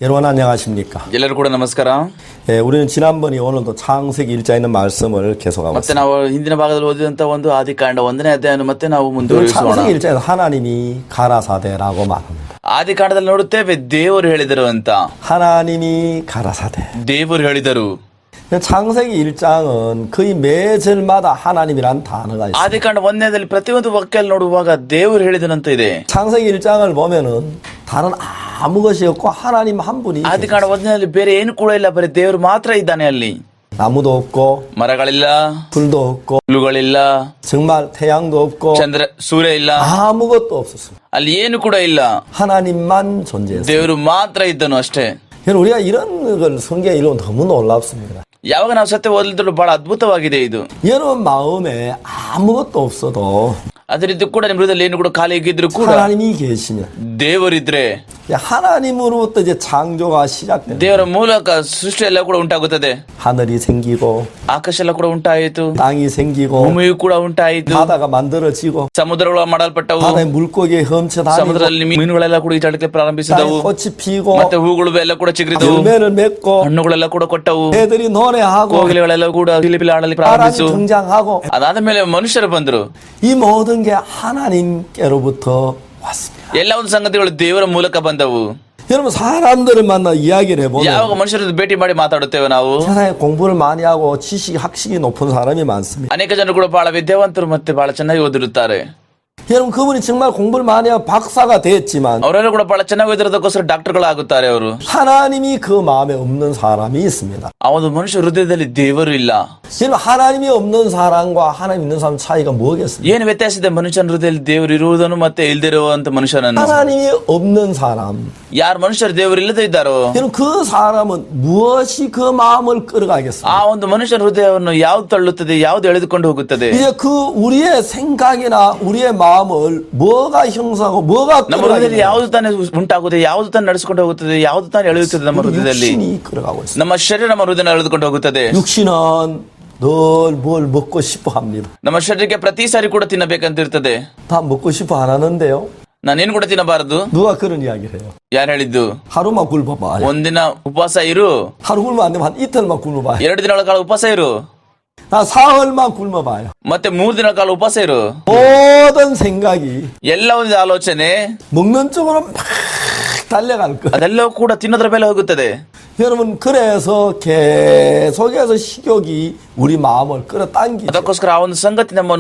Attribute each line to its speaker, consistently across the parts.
Speaker 1: 여러분 안녕하십니까?
Speaker 2: ಎಲ್ಲರೂ ಕೂಡ ನಮಸ್ಕಾರ.
Speaker 1: 우리는 지난번에 오늘도 창세기 1장에 있는 말씀을 계속하고
Speaker 2: ಮತ್ತೆ
Speaker 1: 있습니다.
Speaker 2: ನಾವು ಹಿಂದಿನ ಭಾಗದಲ್ಲಿ ಓದಿದಂತ ಒಂದು ಆದಿಕಾಂಡ 1ನೇ ಅಧ್ಯಾಯವನ್ನು ಮತ್ತೆ ನಾವು ಮುಂದುವರಿಸೋಣ.
Speaker 1: 창세기 1장에서 하나님이 가라사대라고 말합니다.
Speaker 2: ಆದಿಕಾಂಡದಲ್ಲಿ ನೋಡುತ್ತೇವೆ ದೇವರು ಹೇಳಿದರು ಅಂತ.
Speaker 1: 하나님이 가라사대.
Speaker 2: ದೇವರು ಹೇಳಿದರು.
Speaker 1: 창세기 1장은 거의 매 절마다 하나님이란 단어가 있습니다.
Speaker 2: ಆದಿಕಾಂಡ 1ನೇದಲ್ಲಿ ಪ್ರತಿಯೊಂದು ವಾಕ್ಯದಲ್ಲಿ ನೋಡುವಾಗ ದೇವರು ಹೇಳಿದನಂತ ಇದೆ.
Speaker 1: 창세기 1장을 보면은 다른 아무 것이 없고 하나님 한 분이
Speaker 2: ಆದಿಕಾಂಡ 1ನೇದಲ್ಲಿ ಬೇರೆ ಏನು ಕೂಡ ಇಲ್ಲ, ಬರೀ ದೇವರು ಮಾತ್ರ ಇದ್ದಾನೆ ಅಲ್ಲಿ.
Speaker 1: 나무도 없고
Speaker 2: ಮರಗಳಿಲ್ಲ,
Speaker 1: 불도 없고
Speaker 2: ಹುಲ್ಲುಗಳಿಲ್ಲ,
Speaker 1: 정말 태양도 없고
Speaker 2: ಸೂರ್ಯ ಇಲ್ಲ,
Speaker 1: 아무것도 없었습니다.
Speaker 2: ಅಲ್ಲಿ ಏನು ಕೂಡ ಇಲ್ಲ,
Speaker 1: 하나님만 존재했습니다.
Speaker 2: ದೇವರು ಮಾತ್ರ ಇದ್ದನು ಅಷ್ಟೇ.
Speaker 1: 우리가 이런 걸 성경에 읽으면 너무 놀랍습니다.
Speaker 2: ಯಾವಾಗ ನಾವು ಸತ್ಯ ಓದಿದ್ರು ಬಹಳ ಅದ್ಭುತವಾಗಿದೆ ಇದು.
Speaker 1: 여러분 마음에 아무것도 없어도
Speaker 2: ಅದೇ ರೀತಿ ಕೂಡ ನಿಮ್ಮ ಹೃದಯದಲ್ಲಿ ಏನು ಕೂಡ ಖಾಲಿ ಇದ್ರೂ ಕೂಡ
Speaker 1: 하나님이 계시면
Speaker 2: ದೇವರಿದ್ರೆ
Speaker 1: 하나님으로부터 이제 창조가 시작됩니다.
Speaker 2: ದೇವರ ಮೂಲಕ ಸೃಷ್ಟಿ ಎಲ್ಲ ಕೂಡ ಉಂಟಾಗುತ್ತದೆ.
Speaker 1: 하늘이 생기고
Speaker 2: ಆಕಾಶ ಎಲ್ಲ ಕೂಡ ಉಂಟಾಯಿತು,
Speaker 1: 땅이 생기고
Speaker 2: ಭೂಮಿಯು ಕೂಡ ಉಂಟಾಯಿತು,
Speaker 1: 바다가 만들어지고
Speaker 2: ಸಮುದ್ರಗಳು ಮಾಡಲ್ಪಟ್ಟವು,
Speaker 1: 바다에 물고기 훔쳐다니고
Speaker 2: ಸಮುದ್ರದಲ್ಲಿ ಮೀನುಗಳೆಲ್ಲ ಕೂಡ ಈಜಾಡಲಿಕ್ಕೆ ಪ್ರಾರಂಭಿಸಿದವು,
Speaker 1: 꽃이 피고
Speaker 2: ಮತ್ತೆ ಹೂಗಳು ಎಲ್ಲ ಕೂಡ ಚಿಗುರಿದವು,
Speaker 1: 열매를 맺고
Speaker 2: ಹಣ್ಣುಗಳೆಲ್ಲ ಕೂಡ ಕೊಟ್ಟವು,
Speaker 1: 애들이 노래하고
Speaker 2: ಕೋಗಿಲೆಗಳೆಲ್ಲ ಕೂಡ ಪಿಲಿಪಿಲಿ ಆಡಲಿಕ್ಕೆ
Speaker 1: 사람이
Speaker 2: ಪ್ರಾರಂಭಿಸು.
Speaker 1: 등장하고
Speaker 2: ಅದಾದ ಮೇಲೆ ಮನುಷ್ಯರು ಬಂದರು.
Speaker 1: 이 모든 게 하나님께로부터 왔습니다.
Speaker 2: ಎಲ್ಲ ಒಂದು ಸಂಗತಿಗಳು ದೇವರ ಮೂಲಕ ಬಂದವು.
Speaker 1: 여러분 사람들을 만나 이야기를 해보면
Speaker 2: ಯಾವಾಗ ಮನುಷ್ಯರನ್ನು ಭೇಟಿ ಮಾಡಿ ಮಾತಾಡುತ್ತೇವೆ ನಾವು,
Speaker 1: 세상에 공부를 많이 하고 지식 학식이 높은 사람이 많습니다.
Speaker 2: ಅನೇಕ ಜನರು ಕೂಡ ಬಹಳ ವಿದ್ಯಾವಂತರು ಮತ್ತೆ ಬಹಳ ಚೆನ್ನಾಗಿ ಓದಿರುತ್ತಾರೆ.
Speaker 1: 여러분 그분이 정말 공부를 많이 하고 박사가 됐지만
Speaker 2: ಅವರೆಲ್ಲ ಕೂಡ ಬಹಳ ಚೆನ್ನಾಗಿ ಓದಿರೋದಕ್ಕೋಸ್ಕರ ಡಾಕ್ಟರ್ಗಳಾಗುತ್ತಾರೆ ಅವರು.
Speaker 1: 하나님이 그 마음에 없는 사람이 있습니다.
Speaker 2: ಆ ಒಂದು ಮನುಷ್ಯ ಹೃದಯದಲ್ಲಿ ದೇವರು ಇಲ್ಲ.
Speaker 1: 여러분 하나님이 없는 사람과 하나님 있는 사람 차이가 뭐겠습니까?
Speaker 2: ಏನು ವ್ಯತ್ಯಾಸ ಇದೆ ಮನುಷ್ಯನ ಹೃದಯದಲ್ಲಿ ದೇವರು ಇರುವುದನ್ನು ಮತ್ತೆ ಇಲ್ದಿರುವಂತ ಮನುಷ್ಯನನ್ನು?
Speaker 1: 하나님이 없는 사람
Speaker 2: ಯಾರು ಮನುಷ್ಯರು ದೇವರು ಇಲ್ಲದೆ ಇದ್ದಾರೋ
Speaker 1: 여러분 그 사람은 무엇이 그 마음을 끌어가겠습니까?
Speaker 2: ಆ ಒಂದು ಮನುಷ್ಯನ ಹೃದಯವನ್ನು ಯಾವ್ದು ತಳ್ಳುತ್ತದೆ, ಯಾವ್ದು ಎಳೆದುಕೊಂಡು ಹೋಗುತ್ತದೆ?
Speaker 1: 이제 그 우리의 생각이나 우리의 마음을 뭐가 형성하고 뭐가
Speaker 2: ನಮ್ಮ ಹೃದಯದಲ್ಲಿ
Speaker 1: 끌어가겠습니까?
Speaker 2: ಯಾವ್ದು ತಾನೇ ಉಂಟಾಗುತ್ತದೆ, ಯಾವ್ದು ತಾನೇ ನಡೆಸಿಕೊಂಡು ಹೋಗುತ್ತದೆ, ಯಾವ್ದು ತಾನೇ ಎಳೆಯುತ್ತದೆ ನಮ್ಮ ಹೃದಯದಲ್ಲಿ?
Speaker 1: 육신이 끌어가고 있습니다.
Speaker 2: ನಮ್ಮ ಶರೀರ ನಮ್ಮ ಹೃದಯ ಎಳೆದುಕೊಂಡು ಹೋಗುತ್ತದೆ.
Speaker 1: 육신은 늘 뭘 먹고 싶어 합니다.
Speaker 2: ನಮ್ಮ ಶರೀರಕ್ಕೆ ಪ್ರತಿ ಸಾರಿ ಕೂಡ ತಿನ್ನಬೇಕಂತಿರ್ತದೆ.
Speaker 1: 다 먹고 싶어 안 하는데요.
Speaker 2: ನಾನೇನು ಕೂಡ ತಿನ್ನಬಾರದು.
Speaker 1: 누가 그런 이야기를 해요?
Speaker 2: ಯಾರು ಹೇಳಿದ್ದು?
Speaker 1: 하루만 굶어봐요.
Speaker 2: ಒಂದಿನ ಉಪವಾಸ ಇರು,
Speaker 1: 하루 굶으면 안 되면 한 이틀만 굶어봐요.
Speaker 2: 2 ದಿನಗಳ ಕಾಲ ಉಪವಾಸ ಇರು,
Speaker 1: 나 사흘만 굶어봐요.
Speaker 2: ಮತ್ತೆ 3 ದಿನಗಳ ಕಾಲ ಉಪವಾಸ ಇರು.
Speaker 1: 모든 생각이
Speaker 2: ಎಲ್ಲ ಒಂದು ಆಲೋಚನೆ
Speaker 1: 먹는 쪽으로 막 달려갈 거예요.
Speaker 2: ಅದೆಲ್ಲವೂ ಕೂಡ ತಿನ್ನೋದ್ರ ಮೇಲೆ ಹೋಗುತ್ತದೆ.
Speaker 1: 여러분 그래서 계속해서 식욕이 우리 마음을 끌어당기죠.
Speaker 2: ಅದಕ್ಕೋಸ್ಕರ ಆ ಒಂದು ಸಂಗತಿ ನಮ್ಮ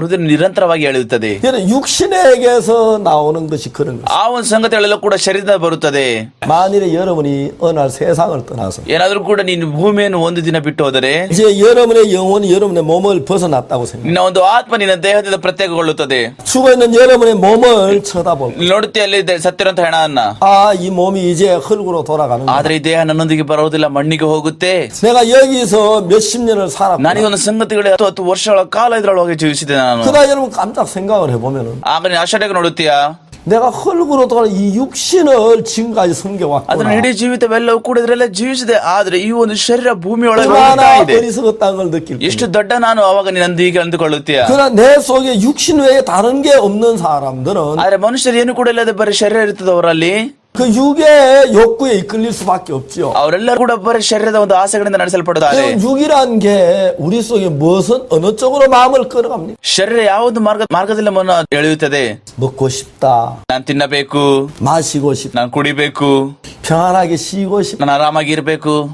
Speaker 2: ಹೃದಯ ನಿರಂತರವಾಗಿ ಎಳೆಯುತ್ತದೆ.
Speaker 1: 여러분 육신에게서 나오는 것이 그런 거죠.
Speaker 2: ಆ ಒಂದು ಸಂಗತಿಗಳೆಲ್ಲ ಕೂಡ ಶರೀರದ ಬರುತ್ತದೆ.
Speaker 1: 만일에 여러분이 어느 날 세상을 떠나서
Speaker 2: ಏನಾದ್ರೂ ಕೂಡ ನೀನು ಭೂಮಿಯನ್ನು ಒಂದು ದಿನ ಬಿಟ್ಟು ಹೋದರೆ
Speaker 1: 이제 여러분의 영혼이 여러분의 몸을 벗어났다고 생각해요.
Speaker 2: ನಿನ್ನ ಒಂದು ಆತ್ಮ ನಿನ್ನ ದೇಹದಿಂದ ಪ್ರತ್ಯೇಕಗೊಳ್ಳುತ್ತದೆ.
Speaker 1: 죽어있는 여러분의 몸을 쳐다보고
Speaker 2: ನೋಡುತ್ತೆ ಅಲ್ಲಿ ಸತ್ತಿರಂತ ಹೆಣವನ್ನ,
Speaker 1: 이 몸이 이제 흙으로 돌아가는 거야.
Speaker 2: ಆದ್ರೆ ಈ ದೇಹ ನನ್ನೊಂದಿಗೆ ಬರೋದಿಲ್ಲ, ಮಣ್ಣಿಗೆ ಹೋಗುತ್ತೆ.
Speaker 1: 내가 여기서 몇십 년을 살았고
Speaker 2: ನನಗೆ ಒಂದು ಸಂಗತಿಗಳು 10 ವರ್ಷಗಳ ಕಾಲ ಇದರೊಳಗೆ ಜೀವಿಸಿದೆ ನಾನು.
Speaker 1: 그러다 여러분 깜짝 생각을 해보면은
Speaker 2: ಆಗ ನೀನು ಆಶ್ಚರ್ಯಕ್ಕೆ ನೋಡುತ್ತೀಯಾ,
Speaker 1: 내가 흙으로 돌아가는 이 육신을 지금까지
Speaker 2: ಅದನ್ನ
Speaker 1: 섬겨왔구나.
Speaker 2: ಇಡೀ ಜೀವಿತವೆಲ್ಲವೂ ಕೂಡ ಇದರೆಲ್ಲ ಜೀವಿಸಿದೆ, ಆದ್ರೆ ಈ ಒಂದು ಶರೀರ ಭೂಮಿಯೊಳಗೆ ಹೋಗ್ತಾ
Speaker 1: 얼마나
Speaker 2: ಇದೆ.
Speaker 1: 어리석었다는 걸 느낄
Speaker 2: ಎಷ್ಟು
Speaker 1: 거예요.
Speaker 2: ದೊಡ್ಡ ನಾನು ಅವಾಗ ನೀನಂದು ಹೀಗೆ ಅಂದುಕೊಳ್ಳುತ್ತೀಯ.
Speaker 1: 그러나 내 속에 육신 외에 다른 게 없는 사람들은
Speaker 2: ಆದ್ರೆ ಮನುಷ್ಯರು ಏನು ಕೂಡ ಇಲ್ಲದೆ ಬರೀ ಶರೀರ ಇರ್ತದೆ ಅವರಲ್ಲಿ.
Speaker 1: 그 육의 욕구에 이끌릴 수밖에 없죠.
Speaker 2: ಅವರೆಲ್ಲರೂ ಕೂಡ ಬರೀ ಶರೀರದ ಒಂದು ಆಸೆಗಳಿಂದ ನಡೆಸಲ್ಪಡುತ್ತಾರೆ.
Speaker 1: 육이란 게 우리 속에 무엇은 어느 쪽으로 마음을 끌어갑니까?
Speaker 2: ಶರೀರ ಯಾವುದು ಮಾರ್ಗದಲ್ಲಿ ನಮ್ಮನ್ನು ಎಳೆಯುತ್ತದೆ.
Speaker 1: 먹고 싶다,
Speaker 2: ನಾನು ತಿನ್ನಬೇಕು,
Speaker 1: 마시고 싶다,
Speaker 2: ನಾನು ಕುಡಿಬೇಕು,
Speaker 1: 편안하게 쉬고 싶다,
Speaker 2: ನಾನು ಆರಾಮಾಗಿ ಇರಬೇಕು,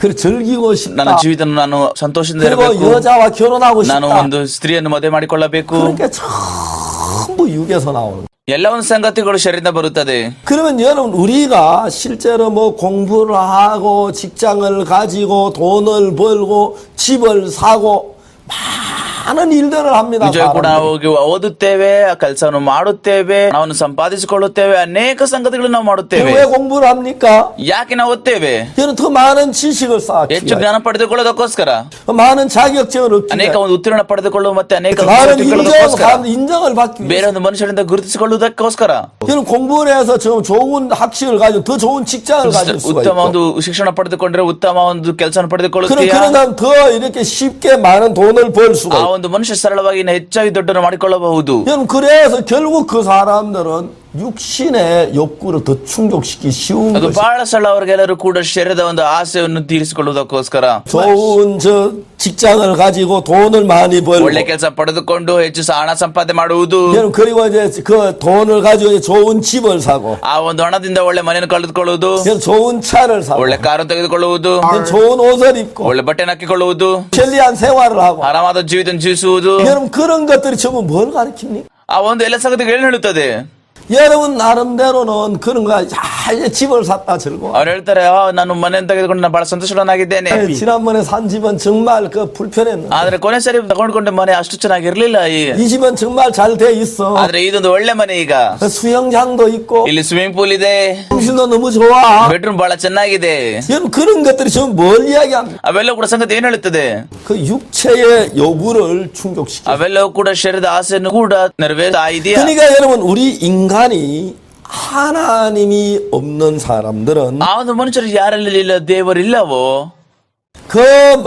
Speaker 1: 그리고 즐기고
Speaker 2: ನನ್ನ
Speaker 1: 싶다,
Speaker 2: ಜೀವಿತ ನಾನು ಸಂತೋಷದಿಂದ
Speaker 1: 그리고
Speaker 2: ಇರಬೇಕು,
Speaker 1: 여자와 결혼하고
Speaker 2: ನಾನು
Speaker 1: 싶다.
Speaker 2: ಒಂದು ಸ್ತ್ರೀಯನ್ನು ಮದುವೆ ಮಾಡಿಕೊಳ್ಳಬೇಕು.
Speaker 1: 그런 게 전부 육에서 나오는 거예요.
Speaker 2: ಎಲ್ಲ ಒಂದು ಸಂಗತಿಗಳು ಶರೀರದಿಂದ ಬರುತ್ತದೆ.
Speaker 1: 그러면 여러분 우리가 실제로 뭐 공부를 하고 직장을 가지고 돈을 벌고 집을 사고 많은 일들을 합니다.
Speaker 2: ನಿಜ ಕೂಡ ನಾವು ಓದುತ್ತೇವೆ, ಕೆಲಸವನ್ನು ಮಾಡುತ್ತೇವೆ, ನಾವು ಸಂಪಾದಿಸಿಕೊಳ್ಳುತ್ತೇವೆ, ಅನೇಕ ಸಂಗತಿಗಳನ್ನು ನಾವು ಮಾಡುತ್ತೇವೆ.
Speaker 1: 왜 공부를 합니까?
Speaker 2: ಯಾಕೆ ನಾವು ಓದ್ತೇವೆ?
Speaker 1: 저는 더 많은 지식을 쌓기
Speaker 2: ಹೆಚ್ಚು ಜ್ಞಾನ ಪಡೆದುಕೊಳ್ಳೋದಕ್ಕೋಸ್ಕರ,
Speaker 1: 많은 자격증을 얻기
Speaker 2: ಅನೇಕ
Speaker 1: 위해
Speaker 2: ಒಂದು ಉತ್ತೀರ್ಣ ಪಡೆದುಕೊಳ್ಳುವ ಮತ್ತೆ ಅನೇಕ
Speaker 1: 많은
Speaker 2: ಸರ್ಟಿಫಿಕೇಟ್ಗೋಸ್ಕರ,
Speaker 1: 인정을 받기 위해
Speaker 2: ಬೇರೆ ಒಂದು ಮನುಷ್ಯರಿಂದ ಗುರುತಿಸಿಕೊಳ್ಳುವುದಕ್ಕೋಸ್ಕರ,
Speaker 1: 저는 공부를 해서 좀 좋은 학식을 가지고 더 좋은 직장을 가질 수가
Speaker 2: ಉತ್ತಮ
Speaker 1: 있고
Speaker 2: ಒಂದು ಶಿಕ್ಷಣ ಪಡೆದುಕೊಂಡ್ರೆ ಉತ್ತಮ ಒಂದು ಕೆಲಸವನ್ನು
Speaker 1: 그런
Speaker 2: ಪಡೆದುಕೊಳ್ಳುತ್ತೀಯ.
Speaker 1: 사람 더 이렇게 쉽게 많은 돈을 벌 수가
Speaker 2: ಆ
Speaker 1: 있고
Speaker 2: ಒಂದು ಮನುಷ್ಯ ಸರಳವಾಗಿ ಹೆಚ್ಚಾಗಿ ದುಡ್ಡನ್ನು ಮಾಡಿಕೊಳ್ಳಬಹುದು.
Speaker 1: 여러분 그래서 결국 그 사람들은 육신의 욕구를 더 충족시키기 쉬운
Speaker 2: ಅದು
Speaker 1: 것이
Speaker 2: ಬಹಳ ಸಲ ಅವ್ರಿಗೆಲ್ಲರೂ ಕೂಡ ಶರೀರದ ಒಂದು ಆಸೆಯನ್ನು ತೀರಿಸಿಕೊಳ್ಳುವುದಕ್ಕೋಸ್ಕರ
Speaker 1: 좋은 직장을 가지고 돈을 많이 벌고
Speaker 2: ಒಳ್ಳೆ ಕೆಲಸ ಪಡೆದುಕೊಂಡು ಹೆಚ್ಚು ಹಣ ಸಂಪಾದನೆ ಮಾಡುವುದು,
Speaker 1: 여러분 그리고 이제 그 돈을 가지고 이제 좋은 집을 사고
Speaker 2: ಆ ಒಂದು ಹಣದಿಂದ ಒಳ್ಳೆ ಮನೆಯನ್ನು ಕಳೆದುಕೊಳ್ಳುವುದು,
Speaker 1: 여러분 좋은 차를 사고
Speaker 2: ಒಳ್ಳೆ ಕಾರು ತೆಗೆದುಕೊಳ್ಳುವುದು,
Speaker 1: 여러분 좋은 옷을 입고
Speaker 2: ಒಳ್ಳೆ ಬಟ್ಟೆಯನ್ನು ಹಾಕಿಕೊಳ್ಳುವುದು,
Speaker 1: 편리한 생활을 하고
Speaker 2: ಆರಾಮಾದ ಜೀವಿತ ಜೀವಿಸುವುದು,
Speaker 1: 여러분 그런 것들이 전부 뭘 가르칩니까?
Speaker 2: ಆ ಒಂದು ಎಲ್ಲ ಸಂಗತಿಗಳು ಏನು ಹೇಳುತ್ತದೆ?
Speaker 1: 여러분 나름대로는 그런 거 이제 집을 샀다 즐거워.
Speaker 2: ಅವ್ರು ಹೇಳ್ತಾರೆ, ನಾನು ಮನೆಯನ್ನು ತೆಗೆದುಕೊಂಡು ನಾನು ಬಹಳ ಸಂತೋಷನಾಗಿದ್ದೇನೆ.
Speaker 1: 지난번에 산 집은 정말 그 불편했는데
Speaker 2: ಆದ್ರೆ ಕೊನೆ ಸರಿ ತಗೊಂಡ್ಕೊಂಡ ಮನೆ ಅಷ್ಟು ಚೆನ್ನಾಗಿರ್ಲಿಲ್ಲ.
Speaker 1: 이 집은 정말 잘 돼 있어.
Speaker 2: ಆದ್ರೆ ಇದೊಂದು ಒಳ್ಳೆ ಮನೆ. ಈಗ
Speaker 1: 수영장도 있고
Speaker 2: ಇಲ್ಲಿ ಸ್ವಿಮ್ಮಿಂಗ್ ಪೂಲ್ ಇದೆ,
Speaker 1: 침실도 너무 좋아.
Speaker 2: ಬೆಡ್ರೂಮ್ ಬಹಳ ಚೆನ್ನಾಗಿದೆ.
Speaker 1: 여러분 그런 것들이 지금 뭘 이야기합니까?
Speaker 2: ಅವೆಲ್ಲ ಕೂಡ ಸಂಗತಿ ಏನ್ ಹೇಳುತ್ತದೆ?
Speaker 1: 그 육체의 요구를 충족시켜.
Speaker 2: ಅವೆಲ್ಲವೂ ಕೂಡ ಶರೀರದ ಆಸೆಯನ್ನು ಕೂಡ ನೆರವೇರ್ತಾ ಇದೆಯಾ?
Speaker 1: 그러니까 여러분 우리 인간이 하나님이 없는 사람들은
Speaker 2: ಆ ಒಂದು ಮನುಷ್ಯರು ಯಾರಲ್ಲಿ ಇಲ್ಲ ದೇವರಿಲ್ಲವೋ
Speaker 1: 그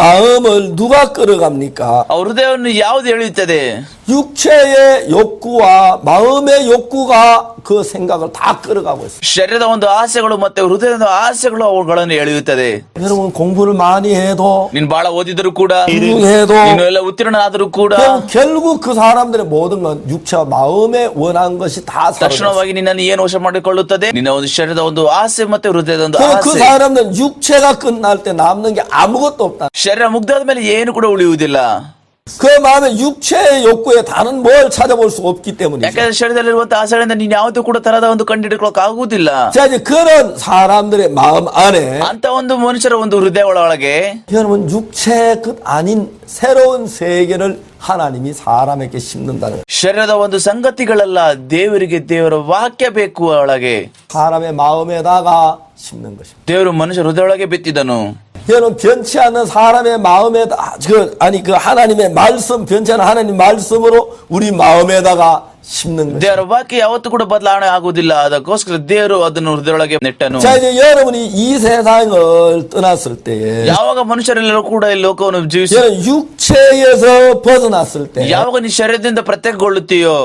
Speaker 1: 마음을 누가 끌어갑니까?
Speaker 2: ಅವ್ರ ಹೃದಯವನ್ನು ಯಾವುದು ಎಳೆಯುತ್ತದೆ?
Speaker 1: 육체의 욕구와 마음의 욕구가 그 생각을 다 끌어가고 있어요.
Speaker 2: ಶರೀರದ ಒಂದು ಆಸೆಗಳು ಮತ್ತೆ ಹೃದಯದ ಆಸೆಗಳು ಅವುಗಳನ್ನು ಎಳೆಯುತ್ತದೆ.
Speaker 1: 여러분 공부를 많이 해도
Speaker 2: ನೀನ್ ಬಹಳ ಓದಿದ್ರು ಕೂಡ,
Speaker 1: 훌륭해도
Speaker 2: ನೀನು ಎಲ್ಲ ಉತ್ತೀರ್ಣನಾದರೂ ಕೂಡ
Speaker 1: 결국 그 사람들의 모든 건 육체와 마음에 원한 것이 다 사라졌어요.
Speaker 2: ತಕ್ಷಣವಾಗಿ ನಿನ್ನನ್ನು ಏನು ವಶ ಮಾಡಿಕೊಳ್ಳುತ್ತದೆ? ನಿನ್ನ ಒಂದು ಶರೀರದ ಒಂದು ಆಸೆ ಮತ್ತೆ ಹೃದಯದ ಒಂದು
Speaker 1: 그
Speaker 2: ಆಸೆ.
Speaker 1: 사람들은 육체가 끝날 때 남는 게 아무것도 없다.
Speaker 2: ಶರೀರ ಮುಗ್ದಾದ ಮೇಲೆ ಏನು ಕೂಡ ಉಳಿಯುವುದಿಲ್ಲ.
Speaker 1: 그 마음에 육체의 욕구에 다른 뭘 찾아볼 수 없기 때문이죠.
Speaker 2: ಯಾಕಂದ್ರೆ ಶರೀರದಲ್ಲಿರುವಂತಹ ಆಸೆಗಳಿಂದ ನೀನು ಯಾವುದು ಕೂಡ ತರಹದ ಒಂದು ಕಂಡುಹಿಡಿಕೊಳ್ಳಕ್ ಆಗುವುದಿಲ್ಲ.
Speaker 1: 자 이제 그런 사람들의 마음 안에
Speaker 2: ಅಂತ ಒಂದು ಮನುಷ್ಯರ ಒಂದು ಹೃದಯ ಒಳಗೆ
Speaker 1: 여러분 육체의 끝 아닌 새로운 세계를 하나님이 사람에게 심는다는 거예요.
Speaker 2: ಶರೀರದ ಒಂದು ಸಂಗತಿಗಳಲ್ಲ, ದೇವರಿಗೆ ದೇವರ ವಾಕ್ಯ ಬೇಕು. ಒಳಗೆ
Speaker 1: 사람의 마음에다가 심는 것입니다.
Speaker 2: ದೇವರು ಮನುಷ್ಯ ಹೃದಯ ಒಳಗೆ ಬಿತ್ತಿದನು.
Speaker 1: 여러분 변치 않는 사람의 마음에다 그 하나님의 말씀 변치 않는 하나님 말씀으로 우리 마음에다가 심는 거예요.
Speaker 2: ದೇವರ ವಾಕ್ಯ ಯಾವತ್ತೂ ಕೂಡ ಬದಲಾವಣೆ ಆಗುವುದಿಲ್ಲ. ಅದಕ್ಕೋಸ್ಕರ ದೇವರು ಅದನ್ನು ಹೃದಯೊಳಗೆ ನೆಟ್ಟನು.
Speaker 1: 자 이제 여러분이 이 세상을 떠났을 때에
Speaker 2: ಯಾವಾಗ ಮನುಷ್ಯರೆಲ್ಲರೂ ಕೂಡ ಈ ಲೋಕವನ್ನು ಜೀವಿಸಿ
Speaker 1: 여러분 육체에서 벗어났을 때
Speaker 2: ಯಾವಾಗ ನೀ ಶರೀರದಿಂದ ಪ್ರತ್ಯೇಕಗೊಳ್ಳುತ್ತೀಯೋ,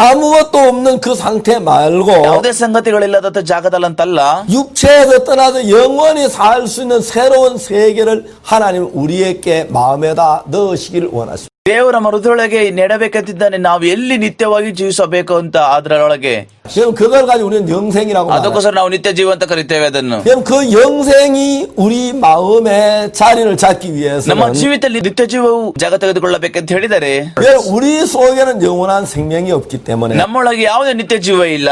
Speaker 1: 아무것도 없는 그 상태 말고
Speaker 2: ಯಾವುದೇ ಸಂಗತಿಗಳಿಲ್ಲದ ಜಾಗದಲ್ಲಂತಲ್ಲ,
Speaker 1: 육체에서 떠나서 영원히 살 수 있는 새로운 세계를 하나님 우리에게 마음에다 넣으시기를 원하십니다.
Speaker 2: ದೇವರು ನಮ್ಮ ಹೃದಯೊಳಗೆ ನೆಡಬೇಕಂತಿದ್ದಾನೆ. ನಾವು ಎಲ್ಲಿ ನಿತ್ಯವಾಗಿ ಜೀವಿಸಬೇಕು ಅಂತ ಅದರೊಳಗೆ.
Speaker 1: 여러분 그걸 가지고 우리는 영생이라고 말해요.
Speaker 2: ಅದಕ್ಕೋಸ್ಕರ ನಾವು ನಿತ್ಯ ಜೀವ ಅಂತ ಕರಿತೇವೆ ಅದನ್ನು.
Speaker 1: 여러분 그 영생이 우리 마음에 자리를 잡기
Speaker 2: ನಮ್ಮ
Speaker 1: 위해서는
Speaker 2: ಜೀವಿತದಲ್ಲಿ ನಿತ್ಯ ಜೀವವು ಜಾಗ ತೆಗೆದುಕೊಳ್ಳಬೇಕಂತ ಹೇಳಿದರೆ
Speaker 1: 여러분 우리 속에는 영원한 생명이 없기 때문에
Speaker 2: ನಮ್ಮೊಳಗೆ ಯಾವುದೇ ನಿತ್ಯ ಜೀವ ಇಲ್ಲ.